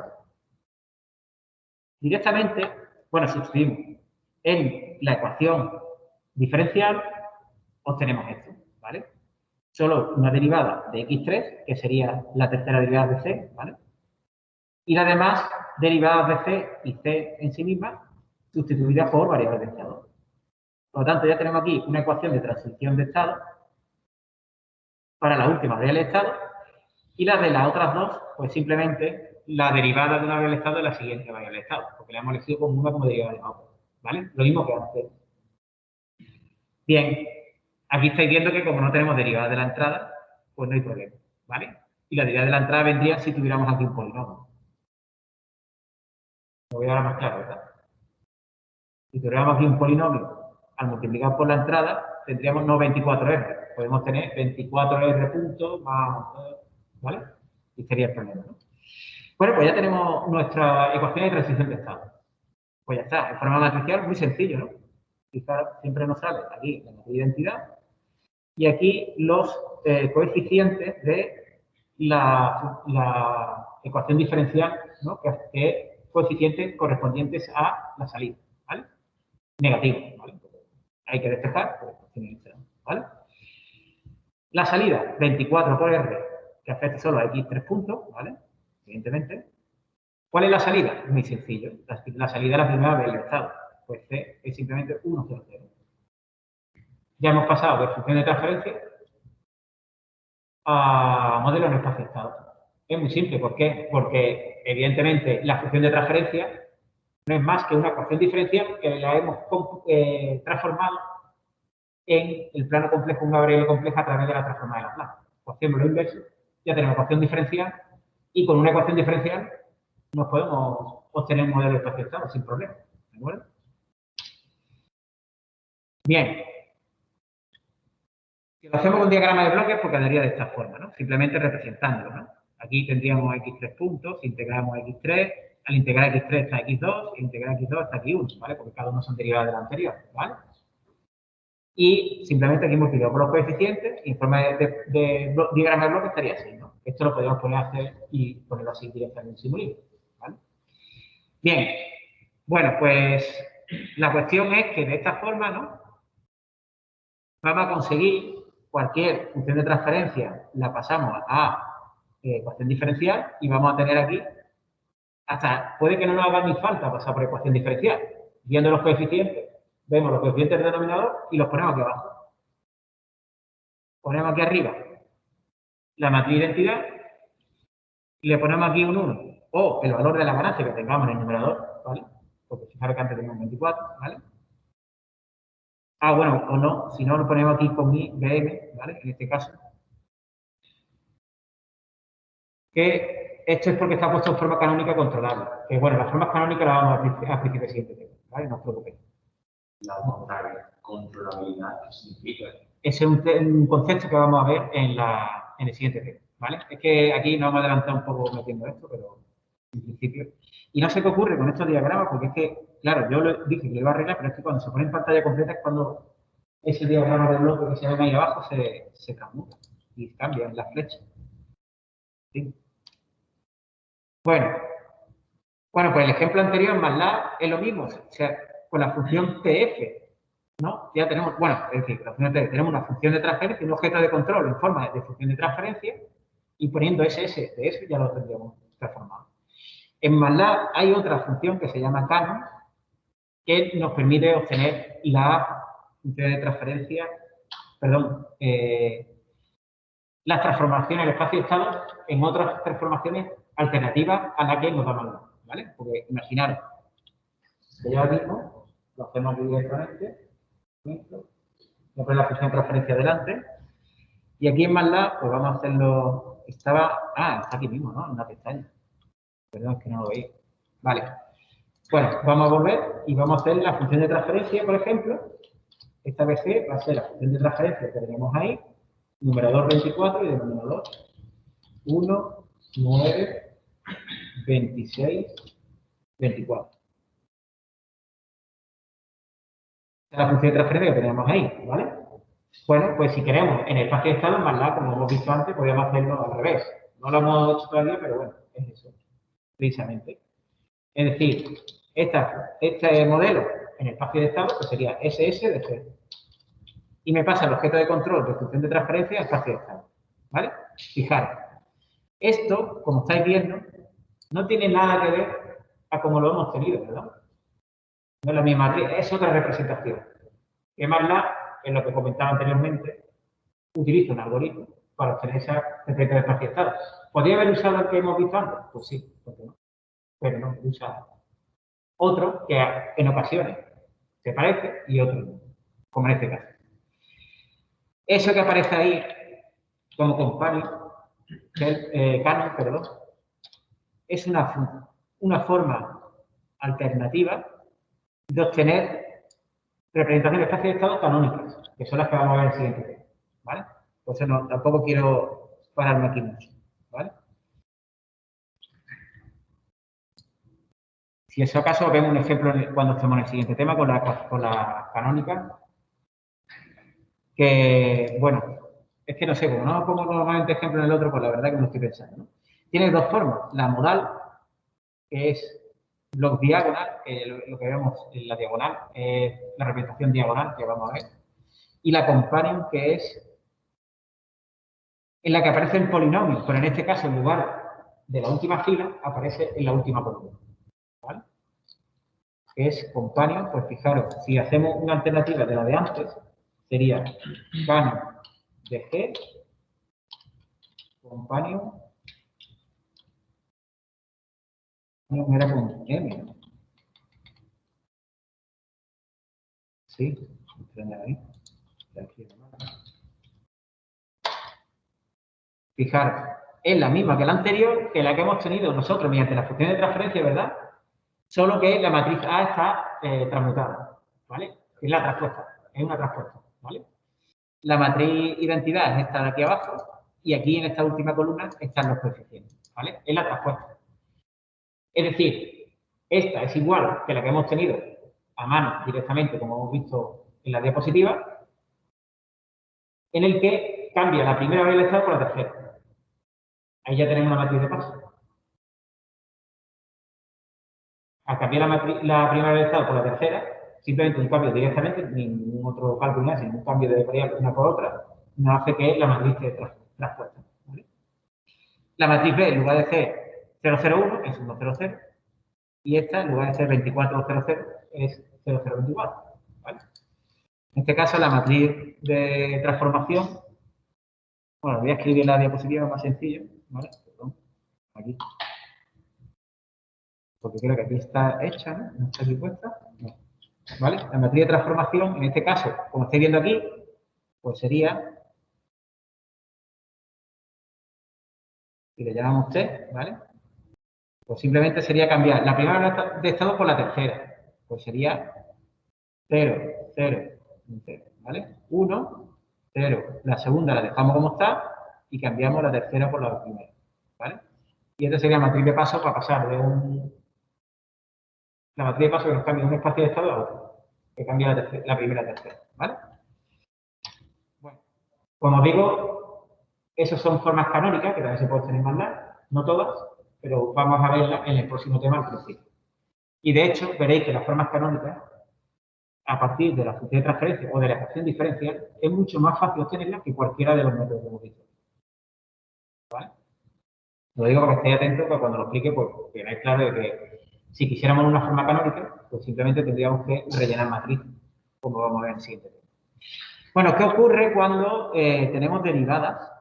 directamente, bueno, sustituimos en la ecuación diferencial, obtenemos esto, ¿vale? Solo una derivada de x3, que sería la tercera derivada de c, ¿vale? Y las demás derivadas de c y c en sí mismas sustituidas por variables de estado. Por lo tanto, ya tenemos aquí una ecuación de transición de estado para la última variable de estado y las de las otras dos, pues simplemente la derivada de una variable de estado es la siguiente variable de estado, porque la hemos elegido como una como derivada de la otra, ¿vale? Lo mismo que antes. Bien, aquí estáis viendo que como no tenemos derivada de la entrada, pues no hay problema, ¿vale? Y la derivada de la entrada vendría si tuviéramos aquí un polinomio. Lo voy a dar más claro, ¿verdad? Si tuviéramos aquí un polinomio, al multiplicar por la entrada, tendríamos no 24R. Podemos tener 24R puntos más, ¿vale? Y sería el problema, ¿no? Bueno, pues ya tenemos nuestra ecuación de transición de estado. Pues ya está, en forma matricial muy sencillo, ¿no? Fijaros, siempre nos sale aquí la matriz de identidad y aquí los coeficientes de la ecuación diferencial, ¿no? Que coeficientes correspondientes a la salida, ¿vale? Negativo, ¿vale? Hay que despejar, ¿vale? La salida, 24 por R, que afecta solo a X3 puntos, ¿vale? Evidentemente. ¿Cuál es la salida? Muy sencillo. La salida es la primera del estado. Pues C es simplemente 1, 0, 0. Ya hemos pasado de función de transferencia a modelo en espacio-estado. Es muy simple. ¿Por qué? Porque, evidentemente, la función de transferencia no es más que una ecuación diferencial que la hemos transformado en el plano complejo, una variable compleja a través de la transforma de Laplace. Pues hacemos lo inverso, ya tenemos ecuación diferencial y con una ecuación diferencial nos podemos obtener un modelo de espacio-estado sin problema. ¿De acuerdo? Bien. Si lo hacemos con diagrama de bloques, pues quedaría de esta forma, ¿no? Simplemente representándolo, ¿no? Aquí tendríamos x3 puntos, integramos x3, al integrar x3 está x2, y integrar x2 está x1, ¿vale? Porque cada uno son derivadas de la anterior, ¿vale? Y simplemente aquí multiplicamos por los coeficientes y en forma de diagrama de bloque estaría así, ¿no? Esto lo podemos poner a hacer y ponerlo así directamente en Simulink, ¿vale? Bien, bueno, pues la cuestión es que de esta forma, ¿no? Vamos a conseguir cualquier función de transferencia, la pasamos a ecuación diferencial y vamos a tener aquí, hasta puede que no nos haga ni falta pasar por ecuación diferencial. Viendo los coeficientes, vemos los coeficientes del denominador y los ponemos aquí abajo. Ponemos aquí arriba la matriz de identidad y le ponemos aquí un 1 o el valor de la ganancia que tengamos en el numerador, ¿vale? Porque fijaros que antes teníamos 24, ¿vale? Ah, bueno, o no, si no lo ponemos aquí con mi BM, ¿vale? En este caso. Que esto es porque está puesto en forma canónica controlable. Que bueno, las formas canónicas las vamos a principio de siguiente tema, ¿vale? No os preocupéis. La controlabilidad, ¿qué significa? Ese es un concepto que vamos a ver en el siguiente tema, ¿vale? Es que aquí nos vamos a adelantar un poco metiendo esto, pero en principio. Y no sé qué ocurre con estos diagramas, porque es que, claro, yo dije que lo iba a arreglar, pero es que cuando se pone en pantalla completa es cuando ese diagrama de bloque que se ve ahí abajo se transmuta y cambian las flechas. ¿Sí? Bueno, pues el ejemplo anterior, MATLAB, es lo mismo. O sea, con la función TF, ¿no? Ya tenemos, bueno, es decir, la función TF, tenemos una función de transferencia, un objeto de control en forma de función de transferencia, y poniendo SS de eso ya lo tendríamos transformado. En MATLAB hay otra función que se llama canon, que nos permite obtener la función de transferencia, las transformaciones del espacio de estado en otras transformaciones alternativas a la que nos da Matlab, ¿vale? Porque imaginaros que ya mismo lo hacemos aquí directamente, voy a poner la función de transferencia delante, y aquí en Matlab, pues vamos a hacerlo, está aquí mismo, ¿no? En una pestaña. Perdón, es que no lo veis. Vale. Bueno, vamos a volver y vamos a hacer la función de transferencia, por ejemplo. Esta vez va a ser la función de transferencia que tenemos ahí, numerador 24 y denominador 1, 9, 26, 24. Esta es la función de transferencia que tenemos ahí, ¿vale? Bueno, pues si queremos en el espacio de estado, en Matlab, como hemos visto antes, podríamos hacerlo al revés. No lo hemos hecho todavía, pero bueno, es eso, precisamente. Es decir, este modelo en el espacio de estado pues sería SS de G. Y me pasa el objeto de control de función de transferencia al espacio de estado. ¿Vale? Fijaros, esto, como estáis viendo, no tiene nada que ver a cómo lo hemos tenido, ¿verdad? No es la misma matriz, es otra representación. Que Matlab, en lo que comentaba anteriormente, utiliza un algoritmo para obtener esa representación de espacio de estado. ¿Podría haber usado el que hemos visto antes? Pues sí, ¿por qué no? Pero no, usa otro que en ocasiones se parece y otro no, como en este caso. Eso que aparece ahí como companion, canon, perdón, es una forma alternativa de obtener representaciones de espacio de estado canónicas, que son las que vamos a ver en el siguiente tema, ¿vale? Por eso no, tampoco quiero pararme aquí mucho, ¿vale? Si es acaso, vemos un ejemplo cuando estemos en el siguiente tema con la canónica, que, bueno, es que no sé, como no pongo normalmente ejemplo en el otro, pues la verdad que no estoy pensando, ¿no? Tiene dos formas. La modal, que es block diagonal, que lo que vemos en la diagonal, es la representación diagonal que vamos a ver. Y la companion, que es en la que aparece el polinomio, pero en este caso, en lugar de la última fila, aparece en la última columna, ¿vale? Que es companion, pues fijaros, si hacemos una alternativa de la de antes, sería canon de G, companion, no era con M, ¿no? Sí, ahí. Fijaros, es la misma que la anterior, que la que hemos tenido nosotros mediante la función de transferencia, ¿verdad? Solo que la matriz A está transmutada, ¿vale? Es la traspuesta, es una traspuesta, ¿vale? La matriz identidad es esta de aquí abajo y aquí en esta última columna están los coeficientes, ¿vale? Es la traspuesta. Es decir, esta es igual que la que hemos tenido a mano directamente, como hemos visto en la diapositiva, en el que cambia la primera variable de estado por la tercera. Ahí ya tenemos una matriz de paso. Al cambiar la primera variable de estado por la tercera, simplemente un cambio directamente, ningún otro cálculo, sino un cambio de variable una por otra, nos hace que la matriz esté traspuesta. ¿Vale? La matriz B, en lugar de ser 001, es 100, y esta, en lugar de ser 2400, es 0024. ¿Vale? En este caso, la matriz de transformación, bueno, voy a escribir la diapositiva más sencilla, ¿vale? Perdón, aquí. Porque creo que aquí está hecha, ¿no? ¿No está aquí puesta? No. ¿Vale? La matriz de transformación, en este caso, como estáis viendo aquí, pues sería, si le llamamos T, ¿vale? Pues simplemente sería cambiar la primera de estado por la tercera. Pues sería 0, 0, 0, ¿vale? 1, 0. La segunda la dejamos como está y cambiamos la tercera por la primera, ¿vale? Y esta sería la matriz de paso para pasar de la matriz de paso que nos cambia de un espacio de estado a otro, que cambia la primera a la tercera, ¿vale? Bueno, como os digo, esas son formas canónicas que también se pueden tener en Matlab, no todas, pero vamos a verlas en el próximo tema al principio. Y de hecho, veréis que las formas canónicas, a partir de la función de transferencia o de la ecuación diferencial, es mucho más fácil obtenerlas que cualquiera de los métodos que hemos visto. ¿Vale? Lo digo para que estéis atentos, que cuando lo explique, pues veáis claro de que si quisiéramos una forma canónica, pues simplemente tendríamos que rellenar matriz, como vamos a ver en el siguiente tema. Bueno, ¿qué ocurre cuando tenemos derivadas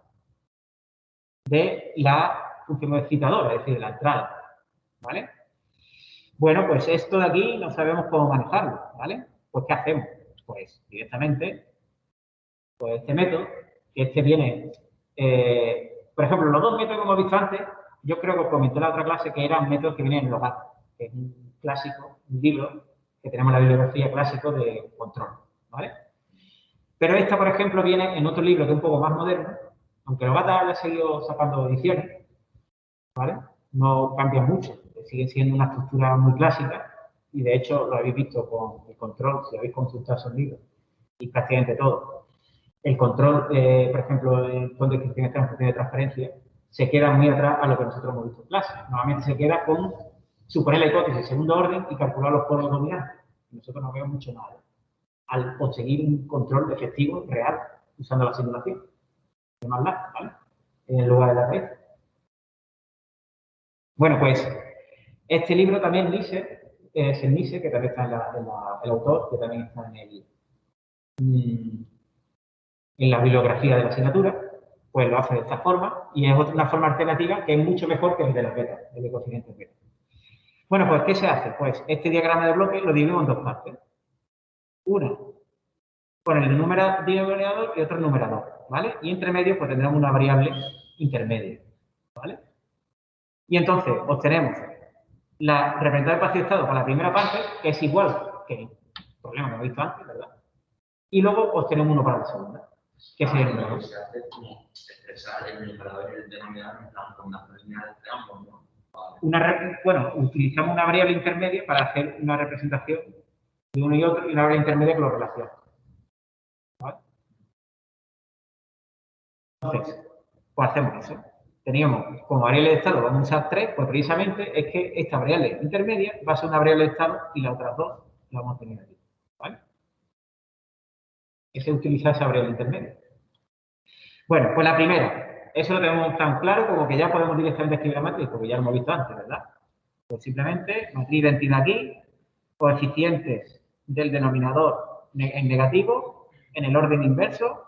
de la función excitadora, es decir, de la entrada? ¿Vale? Bueno, pues esto de aquí no sabemos cómo manejarlo, ¿vale? Pues ¿qué hacemos? Pues directamente, pues este método, que este viene, por ejemplo, los dos métodos que hemos visto antes, yo creo que os comenté en la otra clase que eran métodos que vienen en los GATT, que es un clásico, un libro, que tenemos la bibliografía clásico de control, ¿vale? Pero esta, por ejemplo, viene en otro libro que es un poco más moderno, aunque los GATT haya seguido sacando ediciones, ¿vale? No cambian mucho, siguen siendo una estructura muy clásica y de hecho lo habéis visto con el control, si habéis consultado esos libros y prácticamente todo. El control, por ejemplo, con descripción externa, función de transferencia, se queda muy atrás a lo que nosotros hemos visto en clase. Normalmente se queda con suponer la hipótesis de segundo orden y calcular los polos dominantes. Nosotros no vemos mucho nada al conseguir un control efectivo, real, usando la simulación de MATLAB, ¿vale? En lugar de la raíz. Bueno, pues este libro también dice, es el NISE, que también está el autor, que también está en la bibliografía de la asignatura, pues lo hace de esta forma y es una forma alternativa que es mucho mejor que el de las betas, el de coeficientes beta. Bueno, pues ¿qué se hace? Pues este diagrama de bloque lo dividimos en dos partes. Una con el denominador y otro numerador, ¿vale? Y entre medio pues tendremos una variable intermedia, ¿vale? Y entonces obtenemos la representada de espacio de estado para la primera parte, que es igual que el problema que hemos visto antes, ¿verdad? Y luego obtenemos uno para la segunda, que sería el numerador. Se hace como expresar el numerador y el denominador en plan con una línea de ambos, ¿no? Vale. Bueno, utilizamos una variable intermedia para hacer una representación de uno y otro y una variable intermedia que lo relaciona. ¿Vale? Entonces, pues hacemos eso. Teníamos como variable de estado, vamos a usar 3, pues precisamente es que esta variable intermedia va a ser una variable de estado y las otras dos las vamos a tener aquí. ¿Vale? Ese es utilizar esa variable intermedia. Bueno, pues la primera, eso lo tenemos tan claro como que ya podemos directamente escribir la matriz, porque ya lo hemos visto antes, ¿verdad? Pues simplemente matriz de identidad aquí, coeficientes del denominador en negativo, en el orden inverso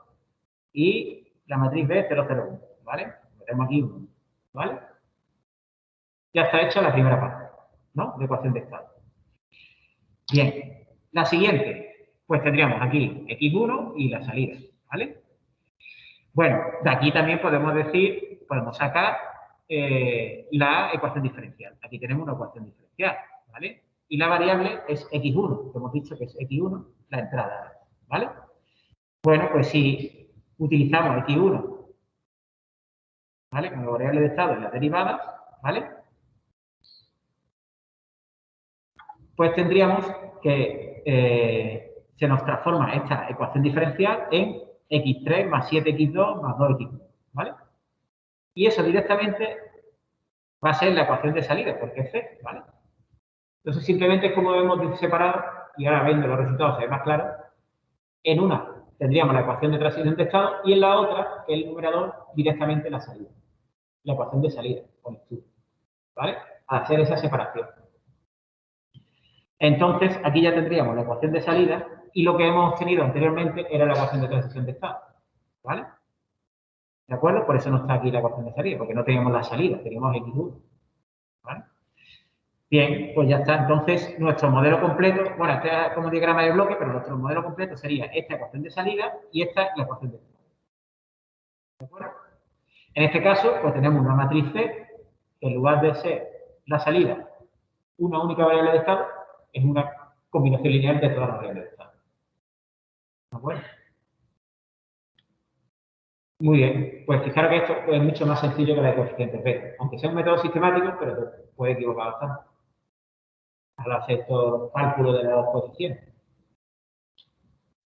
y la matriz B 001, ¿vale? Tenemos aquí 1, ¿vale? Ya está hecha la primera parte, ¿no? De ecuación de estado. Bien, la siguiente, pues tendríamos aquí x1 y la salida, ¿vale? Bueno, de aquí también podemos decir, podemos sacar la ecuación diferencial. Aquí tenemos una ecuación diferencial, ¿vale? Y la variable es x1, que hemos dicho que es x1, la entrada, ¿vale? Bueno, pues si utilizamos x1, ¿vale? Como variable de estado en las derivadas, ¿vale? Pues tendríamos que se nos transforma esta ecuación diferencial en x3 más 7x2 más 2x1, ¿vale? Y eso directamente va a ser la ecuación de salida, porque es c, ¿vale? Entonces, simplemente es como hemos separado, y ahora viendo los resultados se ve más claro, en una tendríamos la ecuación de transición de estado y en la otra, que es el numerador, directamente la salida. La ecuación de salida, con estudio, ¿vale? Al hacer esa separación. Entonces, aquí ya tendríamos la ecuación de salida y lo que hemos obtenido anteriormente era la ecuación de transición de estado, ¿vale? ¿De acuerdo? Por eso no está aquí la ecuación de salida, porque no teníamos la salida, teníamos x1, ¿vale? Bien, pues ya está. Entonces, nuestro modelo completo, bueno, este es como diagrama de bloque, pero nuestro modelo completo sería esta ecuación de salida y esta es la ecuación de estado. ¿De acuerdo? En este caso, pues tenemos una matriz C, que en lugar de ser la salida una única variable de estado, es una combinación lineal de todas las variables de estado. ¿De acuerdo? Muy bien. Pues fijaros que esto es mucho más sencillo que la de coeficientes beta. Aunque sea un método sistemático, pero te puede equivocar bastante al hacer estos cálculos de los coeficientes.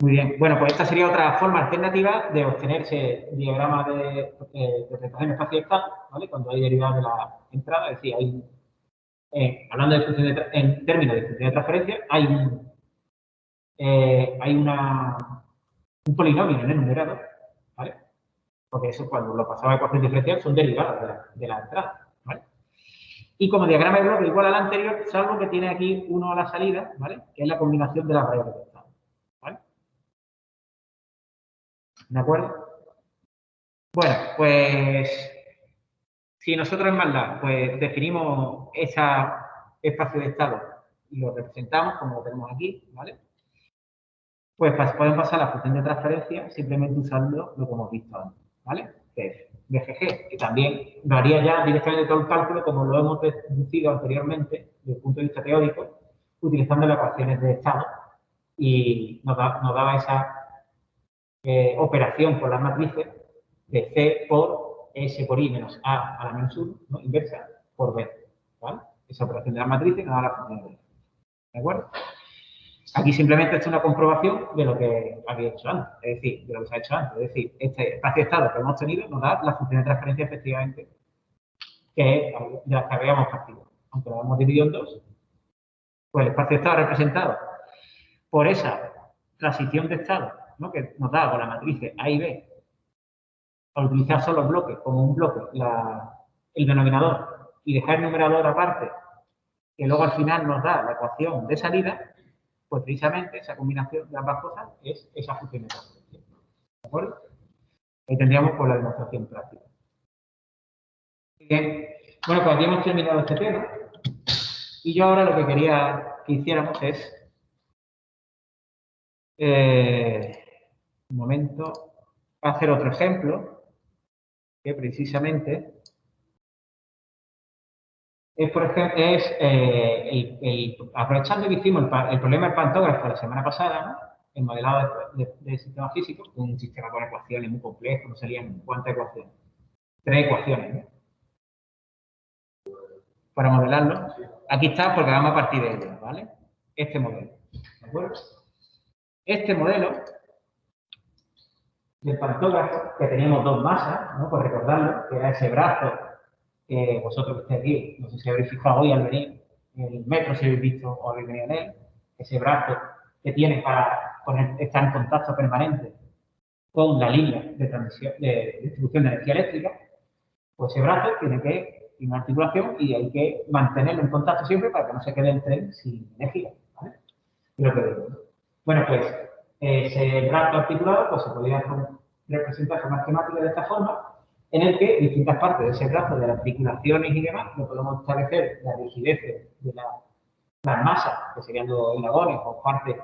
Muy bien. Bueno, pues esta sería otra forma alternativa de obtenerse diagrama de representación espacio-espacial, ¿vale? Cuando hay derivadas de la entrada, es decir, hay hablando de función en términos de función de transferencia, hay un polinomio en el numerador, ¿vale? Porque eso cuando lo pasamos a ecuación diferencial son derivadas de la entrada, ¿vale? Y como diagrama de bloque igual al anterior, salvo que tiene aquí uno a la salida, ¿vale? Que es la combinación de las variables de estado, ¿vale? ¿De acuerdo? Bueno, pues si nosotros en MATLAB pues definimos ese espacio de estado y lo representamos como lo tenemos aquí, ¿vale? Pues pueden pasar la función de transferencia simplemente usando lo que hemos visto antes, ¿vale? Que es BGG, que también lo haría ya directamente todo el cálculo como lo hemos deducido anteriormente desde el punto de vista teórico, utilizando las ecuaciones de estado y nos daba esa operación por las matrices de C por S por I menos A a la menos 1, ¿no? Inversa, por B, ¿vale? Esa operación de las matrices nos da la función de B, ¿de acuerdo? Aquí simplemente es una comprobación de lo que había hecho antes, es decir, de lo que se ha hecho antes. Es decir, este espacio de estado que hemos tenido nos da la función de transferencia efectivamente que es de las que habíamos partido. Aunque lo hemos dividido en dos, pues el espacio de estado representado por esa transición de estado, ¿no? Que nos da con la matriz A y B, al utilizar solo bloques como un bloque, el denominador, y dejar el numerador aparte, que luego al final nos da la ecuación de salida, pues precisamente esa combinación de ambas cosas es esa función de transferencia. ¿De acuerdo? Ahí tendríamos pues la demostración práctica. Bien. Bueno, pues aquí hemos terminado este tema. Y yo ahora lo que quería que hiciéramos es un momento, hacer otro ejemplo que precisamente es, por ejemplo, aprovechando que hicimos el problema del pantógrafo la semana pasada, ¿no? El modelado de sistema físico, un sistema con ecuaciones muy complejo, no salían cuántas ecuaciones, 3 ecuaciones, ¿no? Para modelarlo. Aquí está porque vamos a partir de ello, ¿vale? Este modelo, ¿de acuerdo? Este modelo del pantógrafo, que teníamos dos masas, ¿no? Por recordarlo, que era ese brazo que vosotros que estáis aquí, no sé si habréis fijado hoy al venir, el metro si habéis visto o habéis venido en él, ese brazo que tiene para estar en contacto permanente con la línea de transmisión, de distribución de energía eléctrica, pues ese brazo tiene una articulación y hay que mantenerlo en contacto siempre para que no se quede el tren sin energía, ¿vale? Y lo que digo. Bueno, pues ese brazo articulado pues se podría representar con una esquemática de esta forma, en el que distintas partes de ese brazo, de las articulaciones y demás, lo podemos establecer la rigidez de las masas, que serían los eslabones o partes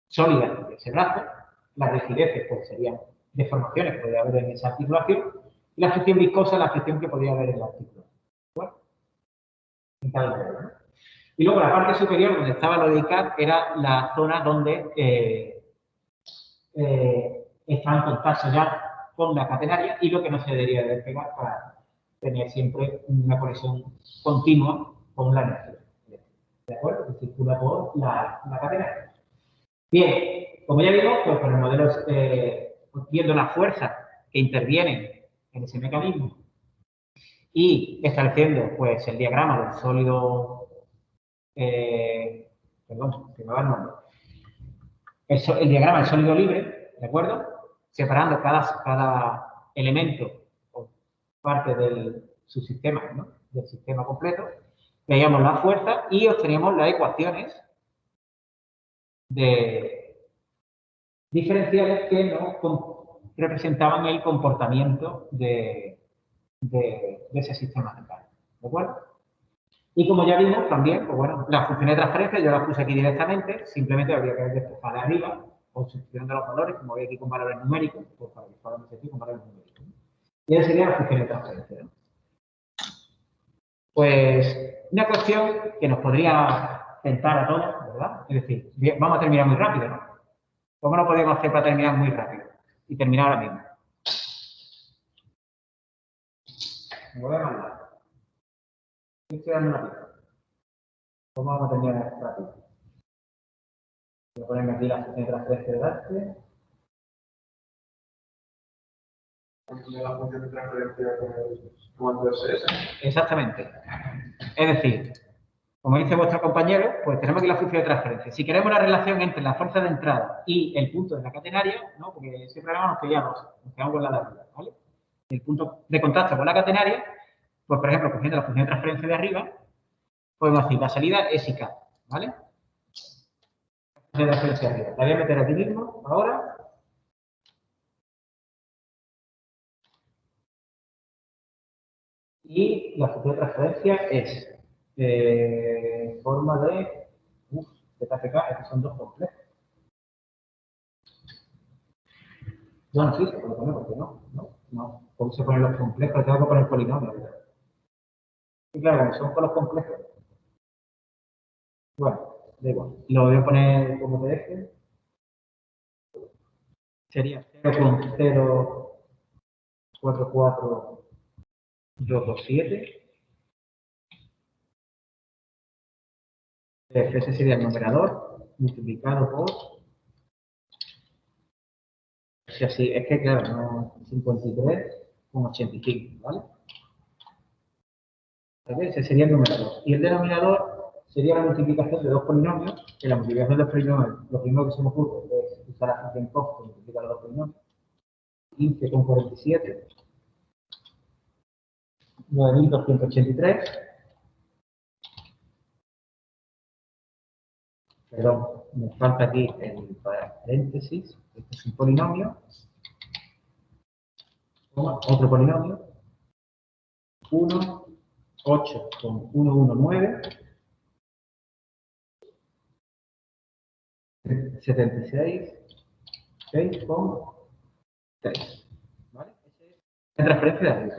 sólidas de ese brazo, las rigideces pues serían deformaciones que podría haber en esa articulación, y la fricción viscosa, la fricción que podría haber en la articulación. Bueno, en cada modelo, ¿no? Y luego la parte superior, donde estaba lo de ICAT, era la zona donde está en contacto ya con la catenaria y lo que no se debería de despegar para tener siempre una conexión continua con la energía. ¿De acuerdo? Que circula por la catenaria. Bien, como ya vimos, pues con el modelo, viendo las fuerzas que intervienen en ese mecanismo y estableciendo pues el diagrama del sólido, perdón, que me va el nombre, el diagrama del sólido libre, ¿de acuerdo? Separando cada elemento o parte del subsistema, ¿no? Del sistema completo, veíamos la fuerza y obteníamos las ecuaciones diferenciales que nos representaban el comportamiento de ese sistema mental, ¿de acuerdo? Y como ya vimos también, pues bueno, las funciones de transferencia yo las puse aquí directamente, simplemente habría que desplazar de arriba, o sustituyendo los valores, como voy aquí con valores numéricos, pues para que podamos decir con valores numéricos, ¿no? Y esa sería la función de transferencia, ¿no? Pues una cuestión que nos podría tentar a todos, ¿verdad? Es decir, vamos a terminar muy rápido, ¿no? ¿Cómo lo podemos hacer para terminar muy rápido? Y terminar ahora mismo. Me voy a mandar. Estoy dando una pista. ¿Cómo vamos a terminar rápido? Voy a ponerme aquí la función de transferencia de arte. La función de transferencia con el SS. Exactamente. Es decir, como dice vuestro compañero, pues tenemos aquí la función de transferencia. Si queremos la relación entre la fuerza de entrada y el punto de la catenaria, ¿no? Porque ese problema nos quedamos con la de arriba, ¿vale? El punto de contacto con la catenaria, Pues, por ejemplo, cogiendo la función de transferencia de arriba, podemos decir la salida es IK, ¿vale? La función de transferencia de arriba. La voy a meter aquí mismo, ahora. Y la función de transferencia es forma de ZPK, estos son dos complejos. Bueno, sí, se puede poner, ¿por qué no? No. ¿Cómo se ponen los complejos? Tengo que poner polinomios. Y claro, como son con los complejos. Bueno, da igual. Lo voy a poner como PDF. Sería 0,044227. Ese sería el numerador multiplicado por. Si así, es que claro, no 53,85, ¿vale? Ese sería el numerador. Y el denominador sería la multiplicación de dos polinomios, que la multiplicación de los polinomios, lo primero que se me ocurre es usar la función cost que multiplica los dos polinomios. 15,47, 9.283, perdón, me falta aquí el paréntesis, este es un polinomio, otro polinomio, 1, 8 con 119, 76, 6 con 3. ¿Vale? Esa es la transferencia de arriba.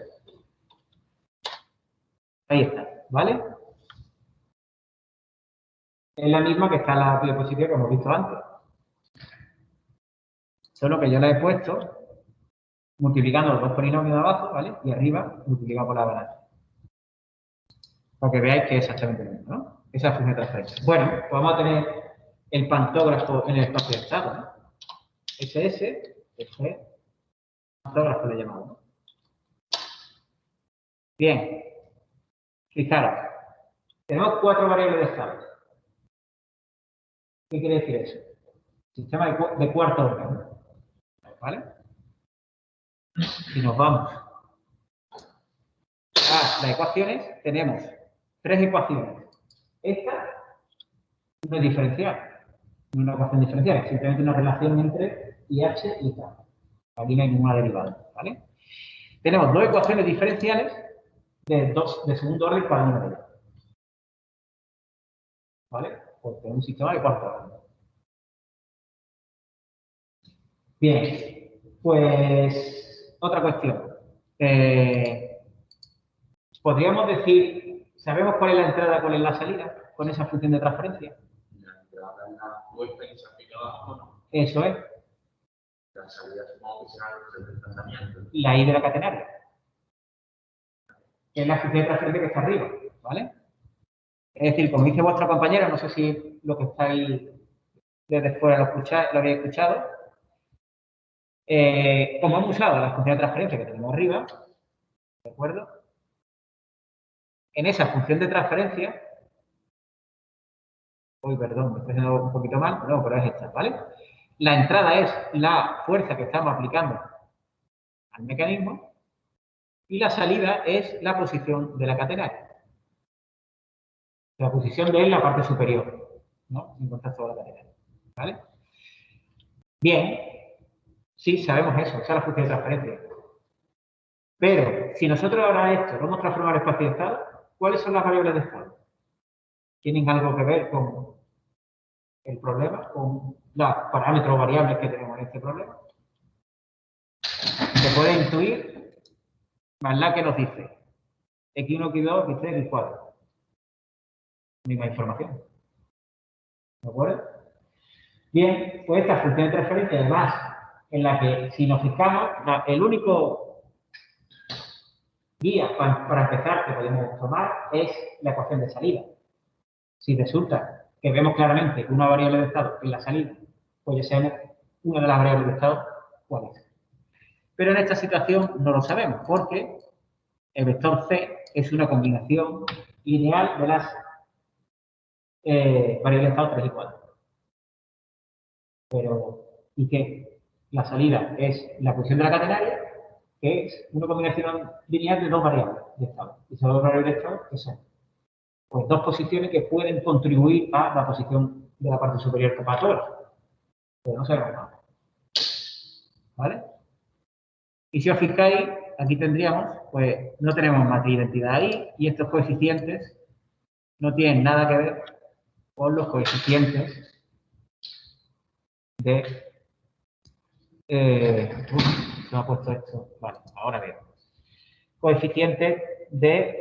Ahí está, ¿vale? Es la misma que está en la diapositiva que hemos visto antes. Solo que yo la he puesto multiplicando los dos polinomios de abajo, ¿vale? Y arriba multiplicado por la balanza. Para que veáis que es exactamente lo mismo, ¿no? Esa es la función de transferencia. Bueno, pues vamos a tener el pantógrafo en el espacio de estado, ¿no? SS, pantógrafo le llamamos, ¿no? Bien. Fijaros, tenemos 4 variables de estado. ¿Qué quiere decir eso? Sistema de cuarto orden, ¿no? ¿Vale? Si nos vamos a las ecuaciones, tenemos 3 ecuaciones. Esta no es diferencial, no es una ecuación diferencial, es simplemente una relación entre IH y K. Aquí no hay ninguna derivada, ¿vale? Tenemos 2 ecuaciones diferenciales de segundo orden para una de ellas. ¿Vale? Porque es un sistema de cuarto orden. Bien, pues otra cuestión. Podríamos decir, ¿sabemos cuál es la entrada, cuál es la salida con esa función de transferencia? La entrada es la vuelta que se aplica abajo, ¿no? Eso es. La salida supongo que será el desplazamiento. La I de la catenaria. Que es la función de transferencia que está arriba, ¿vale? Es decir, como dice vuestra compañera, no sé si lo que estáis desde fuera lo habéis escuchado, como hemos usado la función de transferencia que tenemos arriba, ¿de acuerdo? En esa función de transferencia, perdón, me estoy haciendo un poquito mal, no, pero es esta, ¿vale? La entrada es la fuerza que estamos aplicando al mecanismo y la salida es la posición de la catenaria. La posición de él en la parte superior, ¿no? En contacto con la catenaria, ¿vale? Bien, sí, sabemos eso, esa es la función de transferencia. Pero, si nosotros ahora esto lo hemos transformado en espacio de estado, ¿cuáles son las variables de estado? ¿Tienen algo que ver con el problema, con los parámetros variables que tenemos en este problema? Se puede intuir, más la que nos dice x1, x2, x3, x4. Misma información. ¿De acuerdo? Bien, pues esta función de transferencia, además, en la que, si nos fijamos, el único guía para empezar que podemos tomar es la ecuación de salida. Si resulta que vemos claramente que una variable de estado es la salida, pues ya sabemos una de las variables de estado cuál es. Pero en esta situación no lo sabemos, porque el vector C es una combinación lineal de las variables de estado 3 y 4. Pero, ¿y qué? La salida es la posición de la catenaria que es una combinación lineal de dos variables de estado. Y esas dos variables de estado, ¿qué son? Pues dos posiciones que pueden contribuir a la posición de la parte superior capaz, pero no sabemos nada. ¿Vale? Y si os fijáis, aquí tendríamos, pues no tenemos matriz de identidad ahí, y estos coeficientes no tienen nada que ver con los coeficientes de... se me ha puesto esto. Vale, ahora veo. Coeficientes de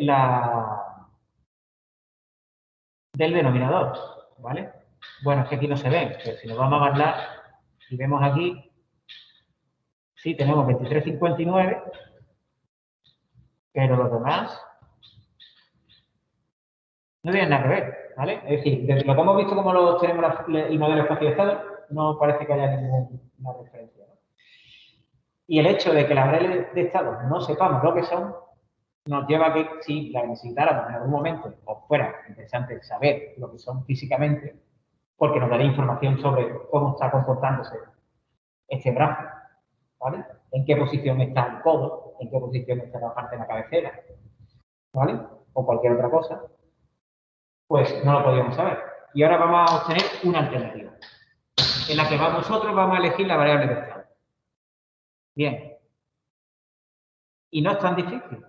del denominador, ¿vale? Bueno, es que aquí no se ven, pero si nos vamos a mandar y vemos aquí, sí, tenemos 23,59, pero los demás no tienen nada que ver, ¿vale? Es decir, desde lo que hemos visto como tenemos el modelo espacio-estado, no parece que haya ninguna referencia, ¿no? Y el hecho de que las variables de estado no sepamos lo que son, nos lleva a que si las necesitáramos en algún momento, o fuera interesante saber lo que son físicamente, porque nos daría información sobre cómo está comportándose este brazo, ¿vale? En qué posición está el codo, en qué posición está la parte de la cabecera, ¿vale? O cualquier otra cosa, pues no lo podríamos saber. Y ahora vamos a obtener una alternativa, en la que nosotros vamos a elegir la variable de estado. Bien. Y no es tan difícil,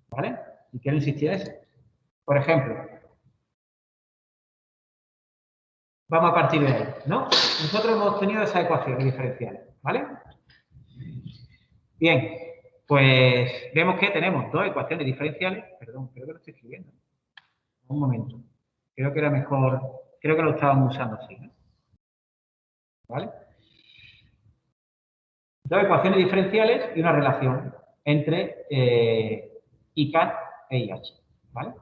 ¿vale? Y quiero insistir en eso. Por ejemplo, vamos a partir de ahí, ¿no? Nosotros hemos obtenido esas ecuaciones diferenciales, ¿vale? Bien, pues vemos que tenemos dos ecuaciones diferenciales. Perdón, creo que lo estoy escribiendo. Un momento. Creo que era mejor, creo que lo estábamos usando así, ¿no? ¿Vale? Dos ecuaciones diferenciales y una relación entre IK e IH, ¿vale?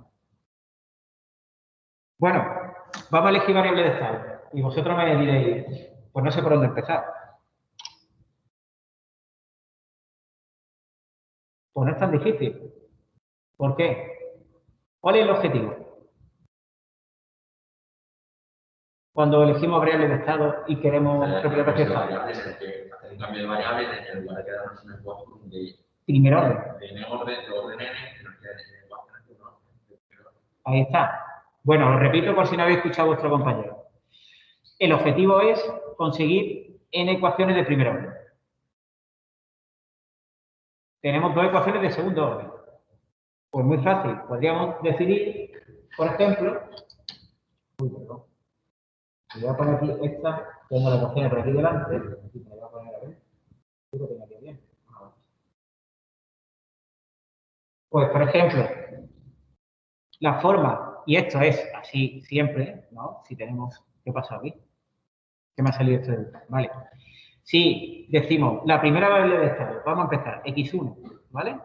Bueno, vamos a elegir variable de estado. Y vosotros me diréis, pues no sé por dónde empezar. Pues no es tan difícil. ¿Por qué? ¿Cuál es el objetivo? Cuando elegimos variables de estado y queremos representación estado. Hacer un cambio de variables en lugar de quedarnos en el quórum de primer orden. De orden n, que nos queda en el ecuación 1. Ahí está. Bueno, lo repito por si no habéis escuchado a vuestro compañero. El objetivo es conseguir n ecuaciones de primer orden. Tenemos dos ecuaciones de segundo orden. Pues muy fácil. Podríamos decidir, por ejemplo... Uy, perdón. Voy a poner aquí esta, tengo la ecuación por aquí delante, y me voy a poner a ver. Creo que tengo aquí bien. Pues, por ejemplo, la forma, y esto es así siempre, ¿no? Si tenemos, ¿qué pasa aquí? ¿Qué me ha salido esto de Vale. Si decimos la primera variable de estado, vamos a empezar, x1, ¿vale?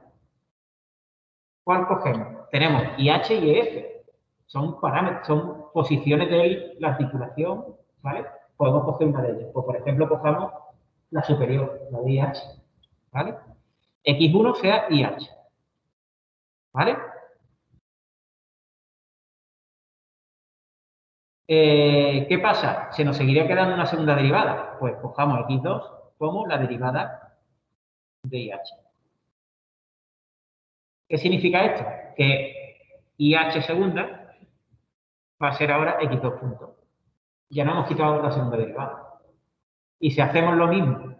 ¿Cuál cogemos? Tenemos IH y EF. Son parámetros, son posiciones de la articulación, ¿vale? Podemos coger una de ellas. Pues, por ejemplo, cojamos la superior, la de IH, ¿vale? X1 sea IH, ¿vale? ¿Qué pasa? Se nos seguiría quedando una segunda derivada. Pues cojamos X2 como la derivada de IH. ¿Qué significa esto? Que IH segunda va a ser ahora X2 puntos. Ya no hemos quitado la segunda derivada. Y si hacemos lo mismo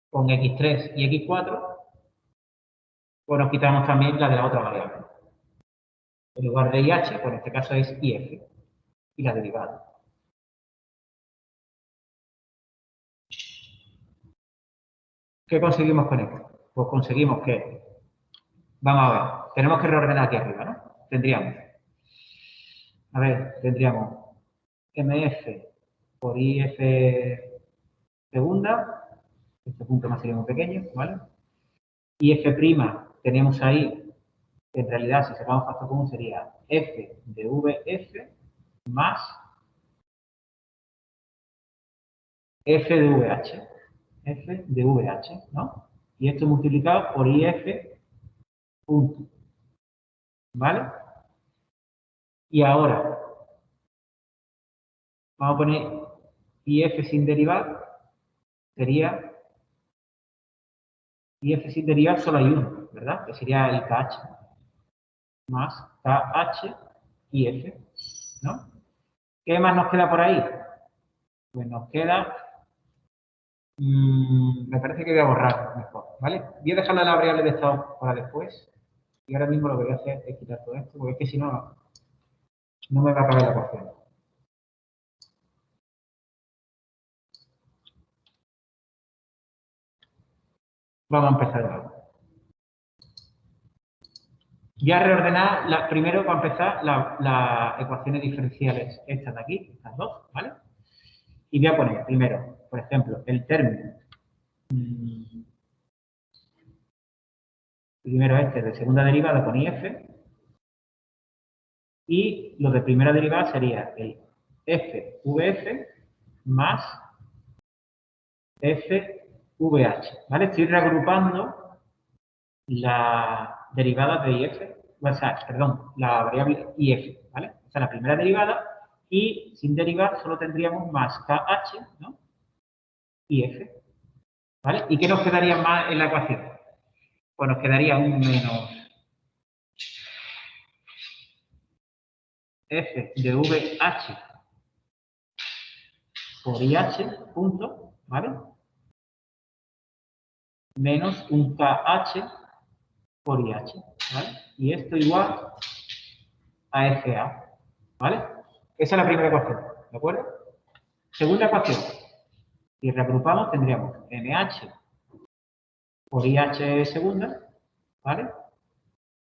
con X3 y X4, pues nos quitamos también la de la otra variable. En lugar de IH, pues en este caso es IF y la derivada. ¿Qué conseguimos con esto? Pues conseguimos que, vamos a ver, tenemos que reordenar aquí arriba, ¿no? Tendríamos, a ver, tendríamos MF por IF segunda, este punto más sería muy pequeño, ¿vale? IF' tenemos ahí, en realidad, si sacamos factor común sería F de VF más F de VH. F de VH, ¿no? Y esto multiplicado por IF punto. ¿Vale? Y ahora, vamos a poner IF sin derivar, sería y f sin derivar solo hay uno, ¿verdad? Que sería el KH más KH y f, ¿no? ¿Qué más nos queda por ahí? Pues nos queda, me parece que voy a borrar mejor, ¿vale? Voy a dejar la variable de estado para después y ahora mismo lo que voy a hacer es quitar todo esto, porque es que si no, no me va a caber la ecuación. Vamos a empezar de nuevo. Ya reordenar, primero para empezar, las ecuaciones diferenciales, estas de aquí, estas dos, ¿vale? Y voy a poner primero, por ejemplo, el término. Primero este de segunda derivada con IF. Y lo de primera derivada sería el FVF más FVH, ¿vale? Estoy reagrupando la derivada de IF, o sea, perdón, la variable IF, ¿vale? O sea, la primera derivada y sin derivar solo tendríamos más KH, ¿no? IF, ¿vale? ¿Y qué nos quedaría más en la ecuación? Pues nos quedaría un menos F de VH por IH, punto, ¿vale? Menos un KH por IH, ¿vale? Y esto igual a FA, ¿vale? Esa es la primera ecuación, ¿de acuerdo? Segunda ecuación. Si reagrupamos tendríamos MH por IH segunda, ¿vale?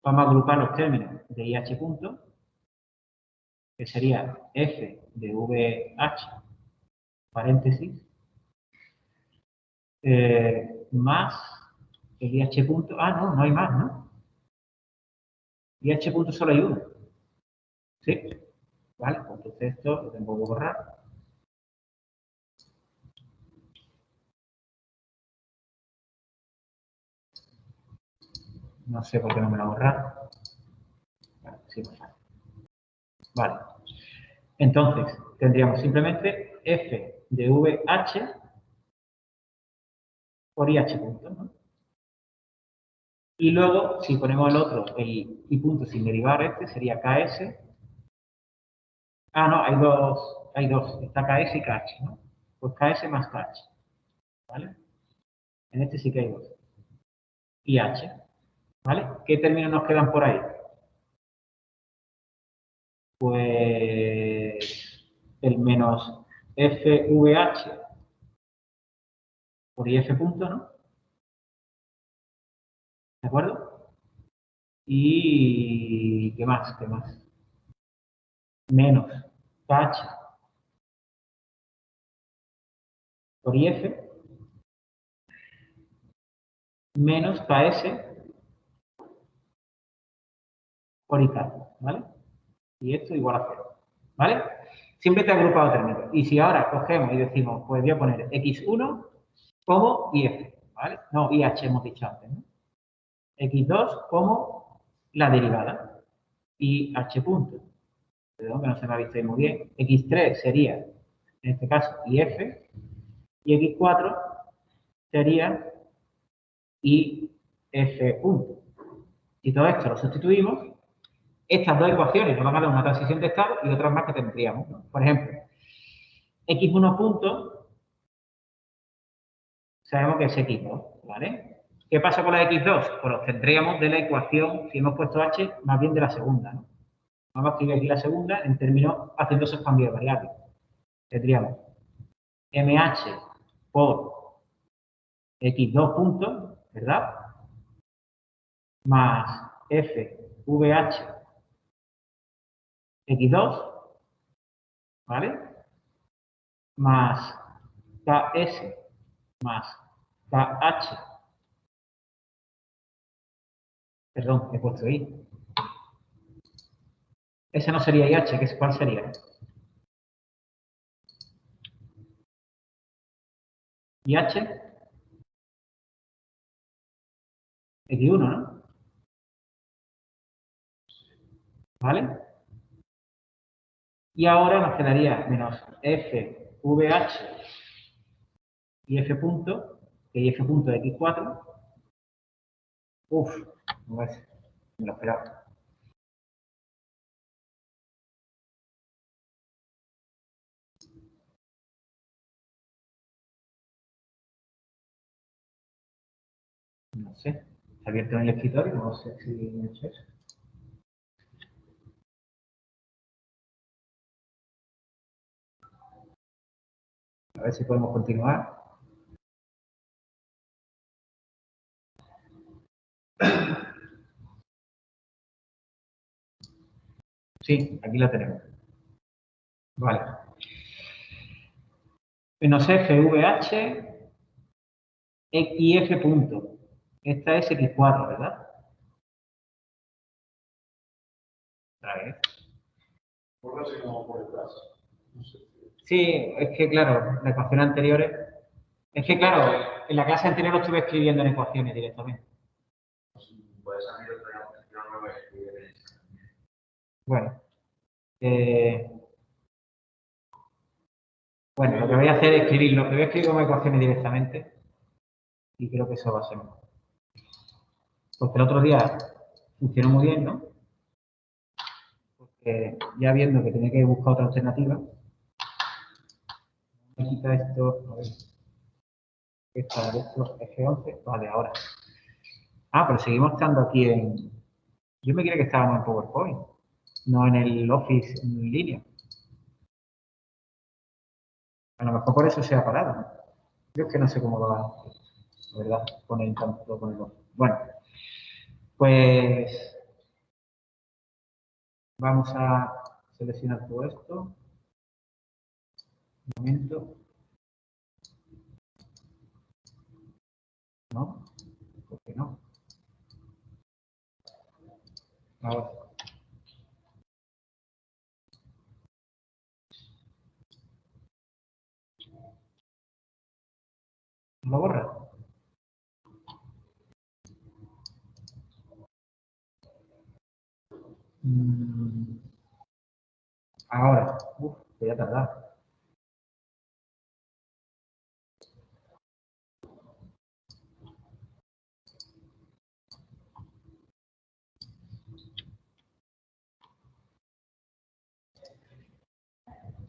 Vamos a agrupar los términos de IH punto, que sería F de VH, paréntesis, más el IH punto. Ah, no, no hay más, ¿no? IH punto solo hay uno. ¿Sí? Vale, pues entonces esto lo tengo que borrar. No sé por qué no me lo ha borrado. Vale, sí, vale. Entonces, tendríamos simplemente F de VH por IH punto, ¿no? Y luego, si ponemos el otro, el I punto sin derivar este, sería KS. Ah, no, hay dos. Está KS y KH, ¿no? Pues KS más KH, ¿vale? En este sí que hay dos. Y H, ¿vale? ¿Qué términos nos quedan por ahí? Pues el menos FVH por IF punto, ¿no? ¿De acuerdo? Y ¿qué más? ¿Qué más? Menos KH por IF menos KS por IK, ¿vale? Y esto igual a 0, ¿vale? Siempre te ha agrupado términos. Y si ahora cogemos y decimos, pues voy a poner X1 como IF, ¿vale? No, IH hemos dicho antes, ¿no? X2 como la derivada. Y H punto. Perdón, que no se me ha visto muy bien. X3 sería, en este caso, IF. Y X4 sería IF punto. Y todo esto lo sustituimos. Estas dos ecuaciones nos van a dar una transición de estado y otras más que tendríamos, ¿no? Por ejemplo, X1 punto, sabemos que es X2, ¿vale? ¿Qué pasa con la X2? Pues los tendríamos de la ecuación, si hemos puesto H, más bien de la segunda, ¿no? Vamos a escribir aquí la segunda en términos haciendo esos cambios de variables. Tendríamos MH por X2 puntos, ¿verdad? Más FVH X2, ¿vale? Más KS más KH. Perdón, he puesto I. Ese no sería IH, ¿cuál sería? IH X1, ¿no? ¿Vale? Y ahora nos quedaría menos FVH y F punto, que F punto de X4, Uf, no es, me lo esperaba. No sé, está abierto en el escritorio, no sé si he hecho eso. A ver si podemos continuar. Sí, aquí la tenemos. Vale. No sé, FVH y F punto. Esta es X4, ¿verdad? Otra vez. Por así como por detrás. No sé. Sí, es que claro, la ecuación anterior es que claro, en la clase anterior lo estuve escribiendo en ecuaciones directamente. Puedes salir otra opción nueva y escribir en esa. Bueno, bueno, lo que voy a hacer es escribirlo, que voy a escribir como ecuaciones directamente y creo que eso va a ser mejor. Porque el otro día funcionó muy bien, ¿no? Porque ya viendo que tenía que buscar otra alternativa, me quita esto, a ver, esta de esto, F11, vale, ahora. Ah, pero seguimos estando aquí en... Yo me creía que estábamos en PowerPoint, no en el Office en línea. A lo mejor por eso se ha parado, ¿no? Yo es que no sé cómo va, la verdad, con el tanto con el Office. Bueno, pues vamos a seleccionar todo esto. Un momento. ¿No? ¿Por qué no? Ahora. ¿Lo borra? Ahora. Uf, voy a tardar.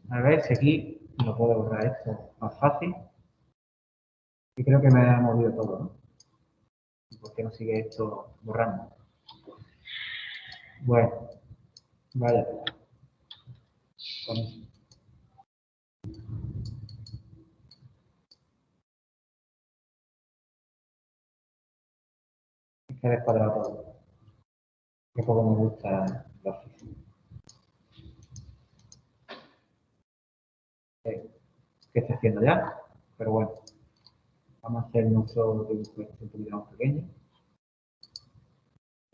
A ver si aquí lo puedo borrar esto más fácil. Y creo que me ha movido todo, ¿no? ¿Y por qué no sigue esto borrando? Bueno, vaya. Con eso. Es que he descuadrado todo. Que poco me gusta la Office. ¿Qué estoy haciendo ya? Pero bueno, vamos a hacer nuestro dibujo este un poquito más pequeño.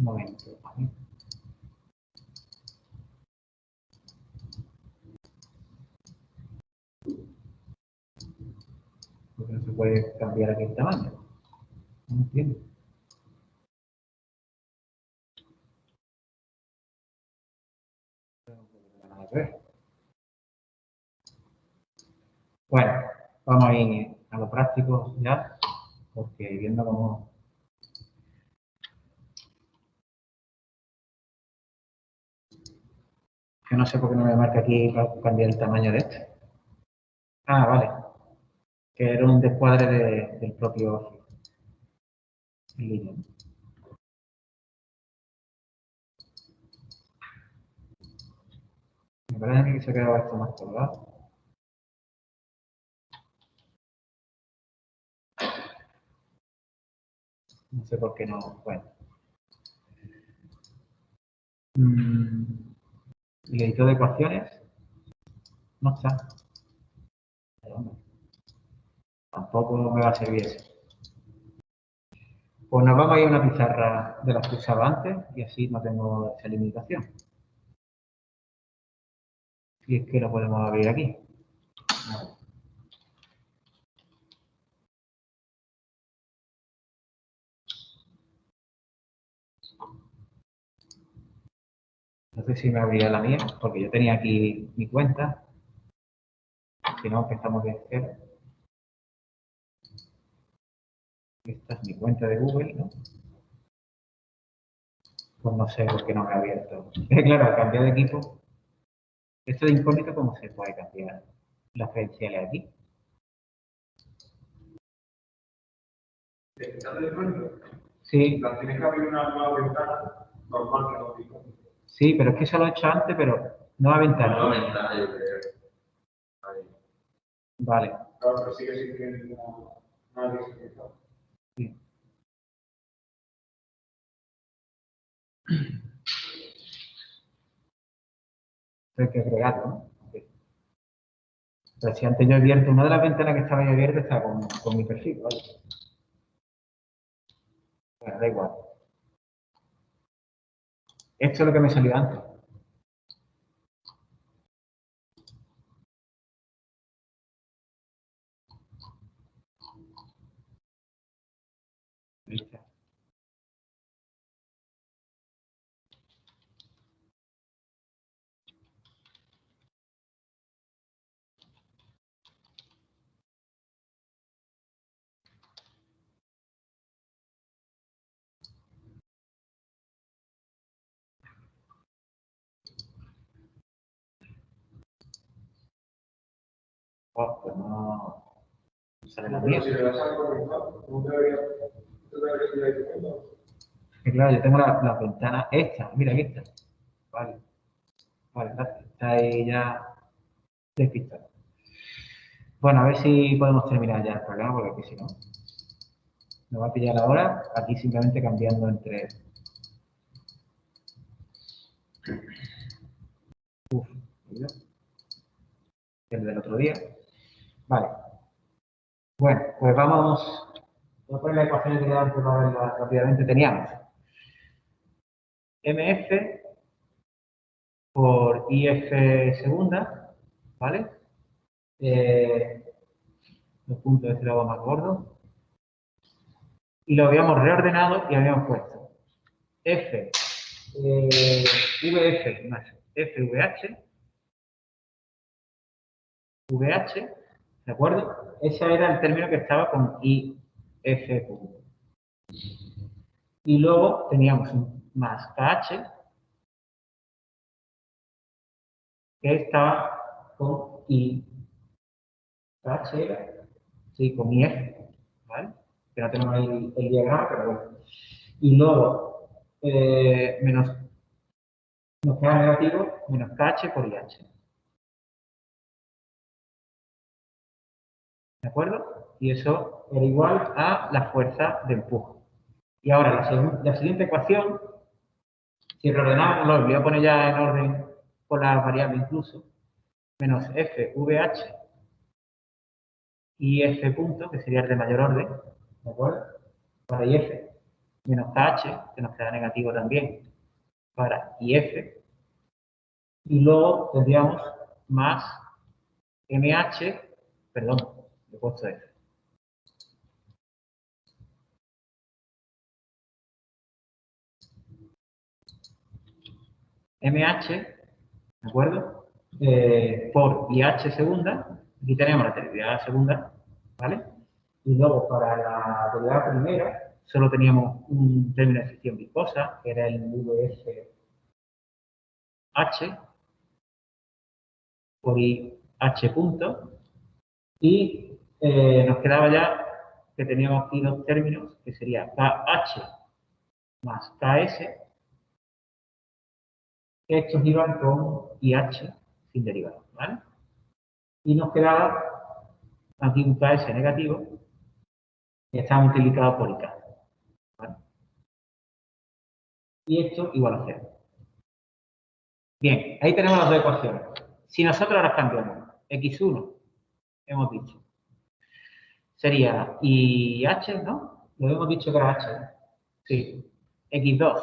Un momento. Porque no se puede cambiar aquí el tamaño. No entiendo. A ver. Bueno, vamos a ir a lo práctico ya, porque viendo cómo... Que no sé por qué no me marca aquí para cambiar el tamaño de este. Ah, vale. Que era un descuadre del propio Office. En línea. Me parece a mí que se quedaba esto más colgado. No sé por qué no. Bueno. El editor de ecuaciones no está. Tampoco me va a servir eso. Pues nos vamos a ir a una pizarra de las que usaba antes y así no tengo esa limitación. Y es que lo podemos abrir aquí. No sé si me abrirá la mía, porque yo tenía aquí mi cuenta. Si no, empezamos de cero. Esta es mi cuenta de Google, ¿no? Pues no sé por qué no me ha abierto. Claro, al cambiar de equipo, esto de incógnito, ¿cómo se puede cambiar las credenciales aquí? ¿Te estás de cuenta? Sí, La tienes que abrir una nueva ventana normal que no digo. sí, pero es que eso lo he hecho antes, pero nueva ventana. No, ventana, yo creo. Ahí. Vale. Claro, pero sigue sin tener una disciplina. Sí. Hay que agregarlo, ¿no? Sí. Pero si antes yo he abierto, una de las ventanas que estaba yo abierta está con mi perfil, ¿vale? Bueno, da igual. Esto es lo que me salió antes. ¿Viste? Oh, pues no sale la mía. Pero si le das a comentar, no debería ir ahí cuenta. Que claro, yo tengo la ventana esta. Mira, aquí está. Vale. Vale, gracias. Está ahí ya despistado. Bueno, a ver si podemos terminar ya el programa, porque aquí si no, nos va a pillar ahora. Aquí simplemente cambiando entre... Mira, el del otro día. Vale. Bueno, pues vamos... Voy a poner la ecuación que quedaba antes para verla rápidamente. Teníamos MF por IF segunda, ¿vale? Los puntos de este lado más gordos. Y lo habíamos reordenado y habíamos puesto F, VF más FVH, VH, ¿de acuerdo? Ese era el término que estaba con IF punto. Y luego teníamos un más KH, que estaba con I. KH era, sí, con IF, ¿vale? Que no tenemos el diagrama, pero bueno. Y luego, menos, nos queda negativo, menos KH por IH. ¿De acuerdo? Y eso era igual a la fuerza de empuje. Y ahora, la siguiente ecuación, si reordenamos, lo voy a poner ya en orden por las variables incluso, menos FVH y F punto, que sería el de mayor orden, ¿de acuerdo? Para IF, menos KH, que nos queda negativo también, para IF, y luego tendríamos más MH, perdón, he puesto F. MH, ¿de acuerdo? Por IH segunda, aquí tenemos la derivada segunda, ¿vale? Y luego para la derivada primera, solo teníamos un término de fricción viscosa, que era el VSH por IH punto, y nos quedaba ya que teníamos aquí dos términos, que sería KH más KS, que estos iban con IH sin derivada, ¿vale? Y nos quedaba aquí un KS negativo, que está multiplicado por IK, ¿vale? Y esto igual a 0. Bien, ahí tenemos las dos ecuaciones. Si nosotros las cambiamos, x1, hemos dicho, sería IH, ¿no? Lo hemos dicho que era H, ¿no? Sí. X2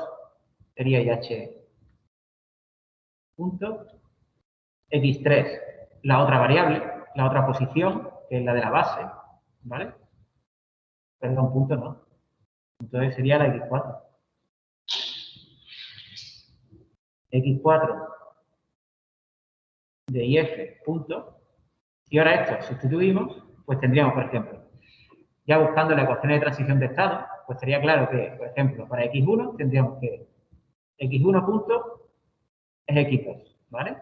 sería IH punto. X3, la otra variable, la otra posición, que es la de la base, ¿vale? Perdón, punto no. Entonces sería la X4. X4 de IF punto. Y ahora esto sustituimos, pues tendríamos, por ejemplo, ya buscando la ecuación de transición de estado, pues sería claro que, por ejemplo, para X1 tendríamos que x1 punto es x2, ¿vale?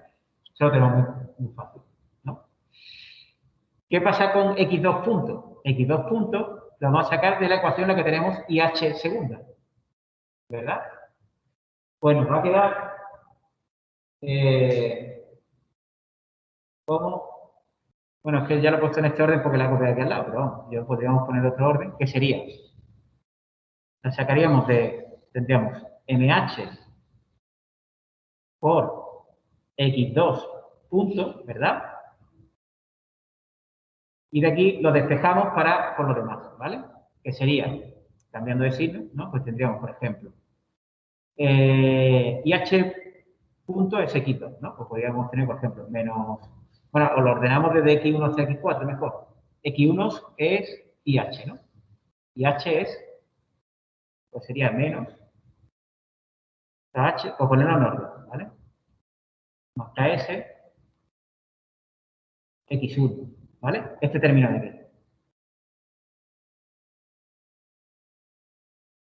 Eso lo tenemos muy fácil, ¿no? ¿Qué pasa con x2 puntos? X2 puntos lo vamos a sacar de la ecuación en la que tenemos IH segunda, ¿verdad? Pues nos va a quedar como, bueno, es que ya lo he puesto en este orden porque la he copiado aquí al lado, pero vamos, yo podríamos poner otro orden, que sería, la sacaríamos tendríamos MH por X2 puntos, ¿verdad? Y de aquí lo despejamos por lo demás, ¿vale? Que sería, cambiando de signo, ¿no? Pues tendríamos, por ejemplo, IH punto es X2, ¿no? Pues podríamos tener, por ejemplo, menos, bueno, o lo ordenamos desde X1 hasta X4, mejor. X1 es IH, ¿no? IH es, pues sería menos KH, o ponerlo en orden, ¿vale? Más KS, X1, ¿vale? Este término de aquí.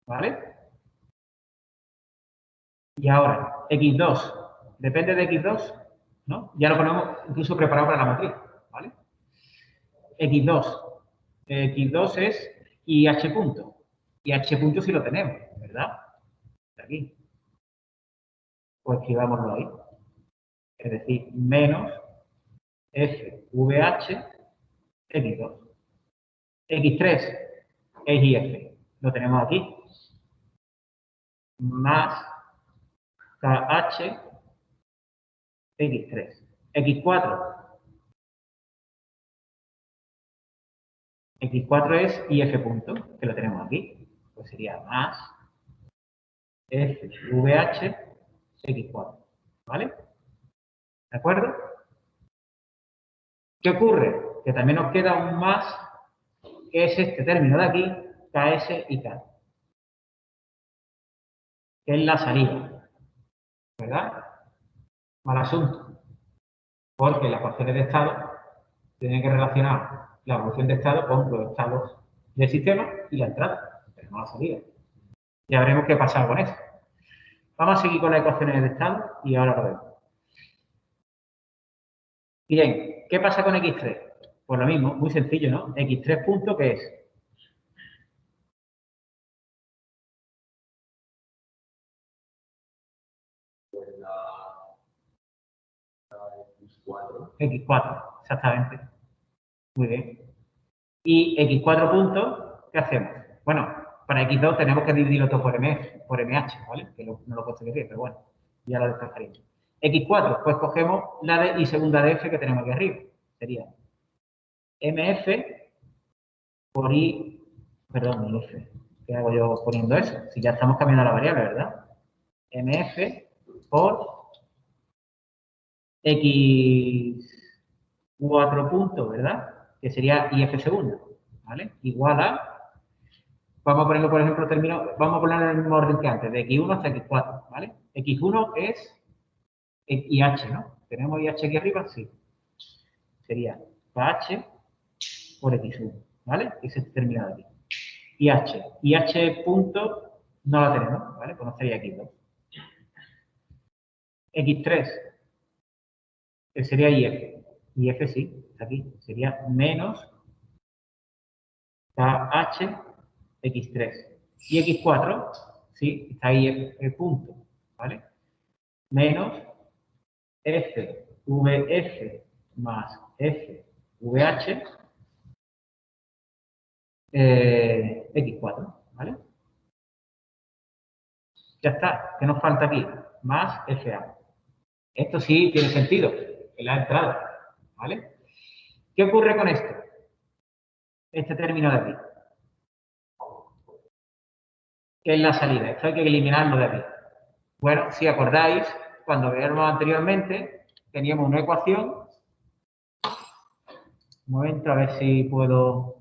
¿Vale? Y ahora, X2, depende de X2, ¿no? Ya lo ponemos incluso preparado para la matriz, ¿vale? X2. X2 es IH punto. IH punto si lo tenemos, ¿verdad? Aquí. Pues escribámoslo ahí. Es decir, menos FVH X2. X3 es IF. Lo tenemos aquí. Más KH X3. X4. X4 es IF punto, que lo tenemos aquí. Pues sería más FVH X4. ¿Vale? ¿De acuerdo? ¿Qué ocurre? Que también nos queda un más, que es este término de aquí, KS y K. Que es la salida. ¿Verdad? Mal asunto. Porque las ecuaciones de estado tienen que relacionar la evolución de estado con los estados del sistema y la entrada, pero no la salida. Ya veremos qué pasa con eso. Vamos a seguir con las ecuaciones de estado y ahora lo vemos. Bien, ¿qué pasa con X3? Pues lo mismo, muy sencillo, ¿no? X3 punto, ¿qué es? Pues la X4. X4, exactamente. Muy bien. Y X4 puntos, ¿qué hacemos? Bueno, para X2 tenemos que dividirlo todo por MH, ¿vale? Que no lo he puesto aquí, pero bueno, ya lo despejaríamos. X4, pues cogemos la de y segunda de F que tenemos aquí arriba. Sería MF por I, perdón, IF. ¿Qué hago yo poniendo eso? Si ya estamos cambiando la variable, ¿verdad? MF por X4 puntos, ¿verdad? Que sería IF segunda, ¿vale? Igual a, vamos a ponerlo, por ejemplo, vamos a ponerlo en el mismo orden que antes, de X1 hasta X4, ¿vale? X1 es IH, ¿no? ¿Tenemos IH aquí arriba? Sí. Sería KH por X1, ¿vale? Ese es terminado aquí. IH punto no la tenemos, ¿vale? Pues no sería X2. X3, que sería IF. IF sí, está aquí. Sería menos KH X3. Y X4, sí, está ahí punto, ¿vale? Menos FVF más FVH X4, ¿vale? Ya está. ¿Qué nos falta aquí? Más FA. Esto sí tiene sentido, en la entrada, ¿vale? ¿Qué ocurre con esto? Este término de aquí. ¿Qué es la salida? Esto hay que eliminarlo de aquí. Bueno, si acordáis, cuando veíamos anteriormente, teníamos una ecuación. Un momento, a ver si puedo...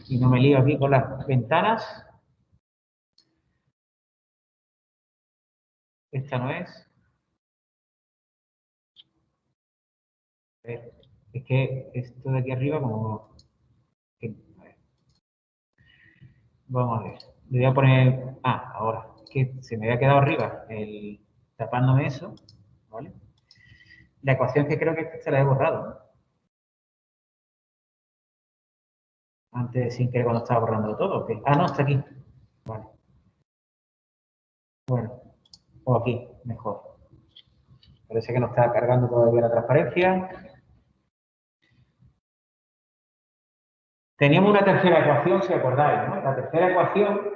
y no me lío aquí con las ventanas. Esta no es. Es que esto de aquí arriba como... A ver. Vamos a ver. Le voy a poner... Ah, ahora. que se me había quedado arriba tapándome eso, ¿vale? La ecuación que creo que se la he borrado, ¿no? Antes, sin querer, cuando estaba borrando todo. ¿Okay? Ah, no, está aquí. Vale. Bueno, o aquí, mejor. Parece que no está cargando todavía la transparencia. Teníamos una tercera ecuación, si acordáis, ¿no? La tercera ecuación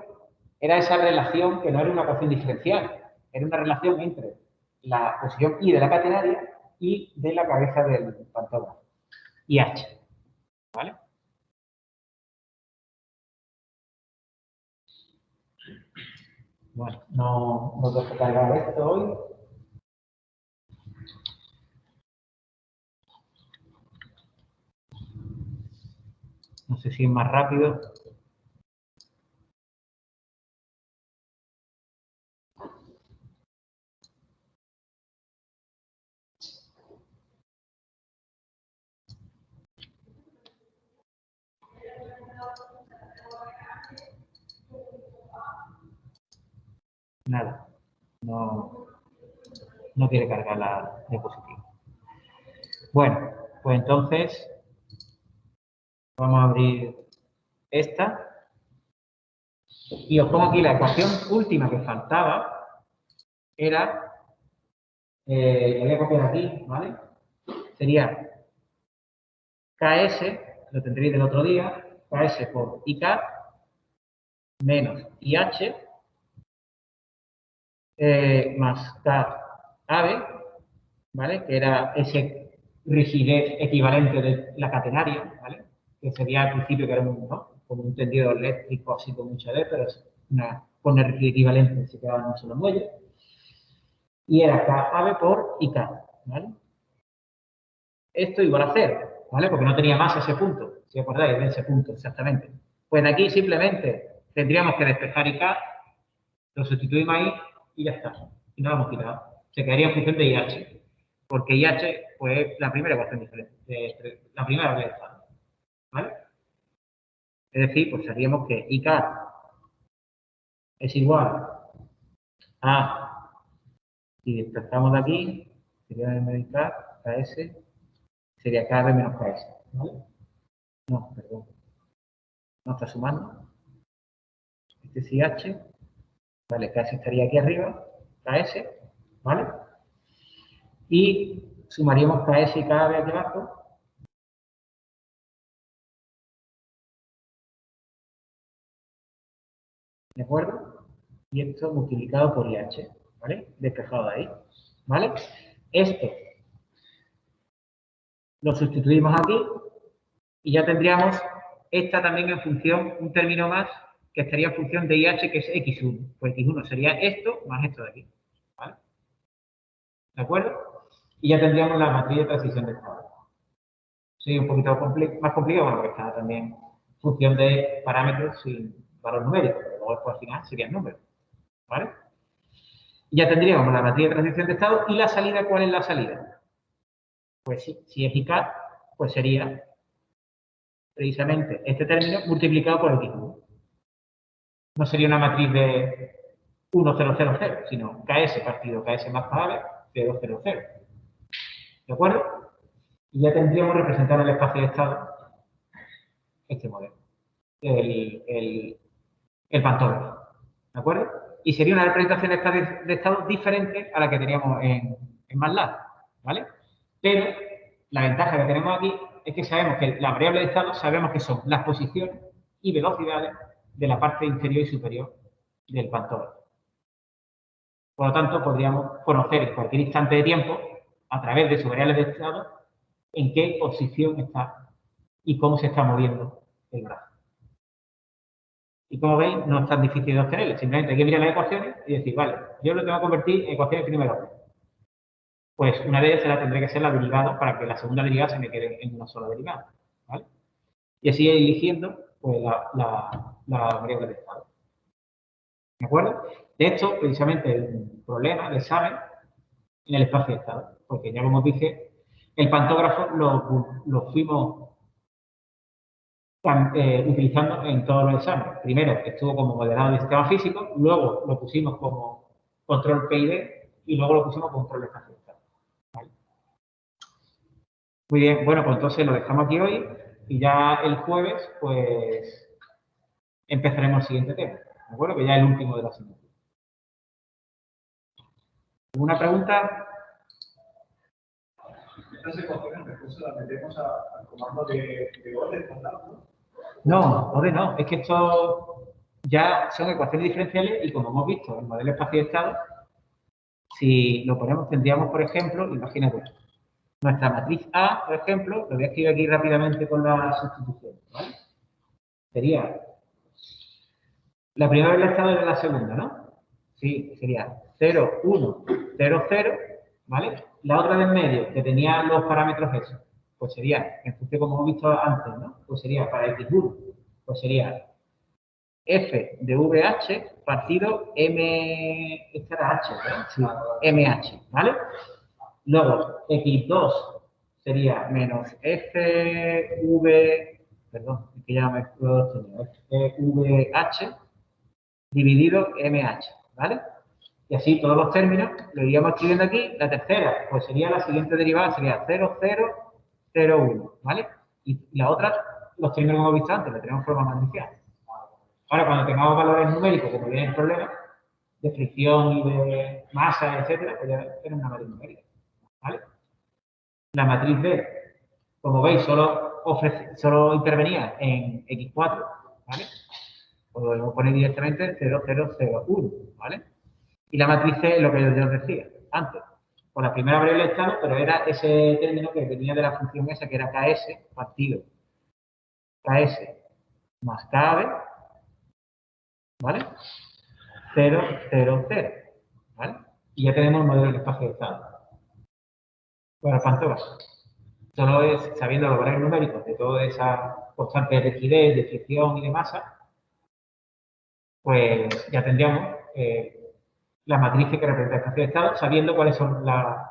era esa relación que no era una ecuación diferencial, era una relación entre la posición I de la catenaria y de la cabeza del pantógrafo, y H, ¿vale? Bueno, no dejo cargar esto hoy. No sé si es más rápido. Nada, no quiere cargar la diapositiva. Bueno, pues entonces vamos a abrir esta. Y os pongo aquí la ecuación última que faltaba. Era, la voy a copiar aquí, ¿vale? Sería KS, lo tendréis del otro día, KS por IK menos IH más K AB, ¿vale? Que era ese rigidez equivalente de la catenaria, ¿vale? Que sería al principio que era como un tendido eléctrico así con mucha D, pero es con el rigidez equivalente se quedaba en un solo muelle. Y era K AB por IK, ¿vale? Esto igual a 0, ¿vale? Porque no tenía más ese punto, si os acordáis de ese punto exactamente. Pues de aquí simplemente tendríamos que despejar IK, lo sustituimos ahí y ya está. Y no lo hemos quitado. Se quedaría en función de IH. Porque IH, pues, es la primera ecuación diferente, la primera del estado. ¿Vale? Es decir, pues sabríamos que IK es igual a, si desplazamos de aquí, sería menos IK, KS, sería KB menos KS. ¿Vale? No, perdón. No está sumando. Este es IH. Vale, KS estaría aquí arriba. KS. ¿Vale? Y sumaríamos KS y KB aquí abajo. ¿De acuerdo? Y esto multiplicado por IH. ¿Vale? Despejado de ahí. ¿Vale? Esto lo sustituimos aquí y ya tendríamos esta también en función, un término más que estaría en función de IH, que es X1. Pues X1 sería esto más esto de aquí. ¿Vale? ¿De acuerdo? Y ya tendríamos la matriz de transición de estado. Sí, un poquito más complicado, bueno, porque está también en función de parámetros sin valor numérico, pero luego al final serían números. ¿Vale? Y ya tendríamos la matriz de transición de estado y la salida, ¿cuál es la salida? Pues sí, si es IK, pues sería precisamente este término multiplicado por X1. No sería una matriz de 1, 0, 0, 0, sino KS partido KS más KAB de 2, 0, 0. ¿De acuerdo? Y ya tendríamos representado en el espacio de estado este modelo, el pantógrafo. ¿De acuerdo? Y sería una representación de estado diferente a la que teníamos en MATLAB. ¿Vale? Pero la ventaja que tenemos aquí es que sabemos que la variable de estado sabemos que son las posiciones y velocidades de la parte inferior y superior del pantógrafo. Por lo tanto, podríamos conocer en cualquier instante de tiempo, a través de su variable de estado, en qué posición está y cómo se está moviendo el brazo. Y como veis, no es tan difícil de obtenerlo. Simplemente hay que mirar las ecuaciones y decir, vale, yo lo tengo que convertir en ecuaciones de primer orden. Pues una de ellas tendrá que ser la derivada para que la segunda derivada se me quede en una sola derivada. ¿Vale? Y así ir eligiendo pues, la variable de estado. ¿De acuerdo? De hecho, precisamente el problema de examen en el espacio de estado. Porque ya como dije, el pantógrafo lo fuimos utilizando en todos los exámenes. Primero estuvo como modelado de sistema físico, luego lo pusimos como control PID y luego lo pusimos como control espacio-estado. ¿Vale? Muy bien, bueno, pues entonces lo dejamos aquí hoy y ya el jueves, pues, empezaremos el siguiente tema. ¿De acuerdo? Que ya es el último de la asignatura. ¿Alguna pregunta? Estas ecuaciones después se las metemos al comando de orden, ¿no? No, ODE no. Es que esto ya son ecuaciones diferenciales y como hemos visto, el modelo espacio-estado, si lo ponemos, tendríamos, por ejemplo, imagínate, nuestra matriz A, por ejemplo, lo voy a escribir aquí rápidamente con la sustitución, ¿vale? Sería la primera del estado de la segunda, ¿no? Sí, sería 0, 1, 0, 0, ¿vale? La otra del medio, que tenía los parámetros esos, pues sería, en función como hemos visto antes, ¿no? Pues sería para x1, pues sería f de vh partido m, esta era h, ¿verdad? Sí, mh, ¿vale? Luego, x2 sería menos fv, perdón, que ya me lo tenía, fvh dividido mh, ¿vale? Y así todos los términos lo iríamos escribiendo aquí. La tercera, pues sería la siguiente derivada, sería 0, 0, 0, 1, ¿vale? Y la otra, los términos que hemos visto antes, la tenemos forma matricial. Ahora, cuando tengamos valores numéricos, como viene el problema, de fricción y de masa, etcétera, pues ya tenemos una matriz numérica, ¿vale? La matriz B, como veis, solo intervenía en X4, ¿vale? Pues podemos poner directamente 0, 0, 0, 1, ¿vale? Y la matriz C es lo que yo os decía antes. Por la primera variable del estado, pero era ese término que venía de la función esa, que era KS partido KS más KB, ¿vale? 0, 0, 0, ¿vale? Y ya tenemos el modelo de espacio de estado. Bueno, Pantoja, solo es sabiendo los valores numéricos de toda esa constante de rigidez, de fricción y de masa, pues ya tendríamos la matriz que representa el espacio de estado, sabiendo cuáles son las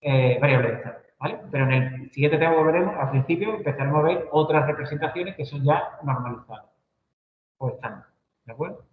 variables de estado, ¿vale? Pero en el siguiente tema volveremos, al principio empezaremos a ver otras representaciones que son ya normalizadas o estándar, ¿de acuerdo?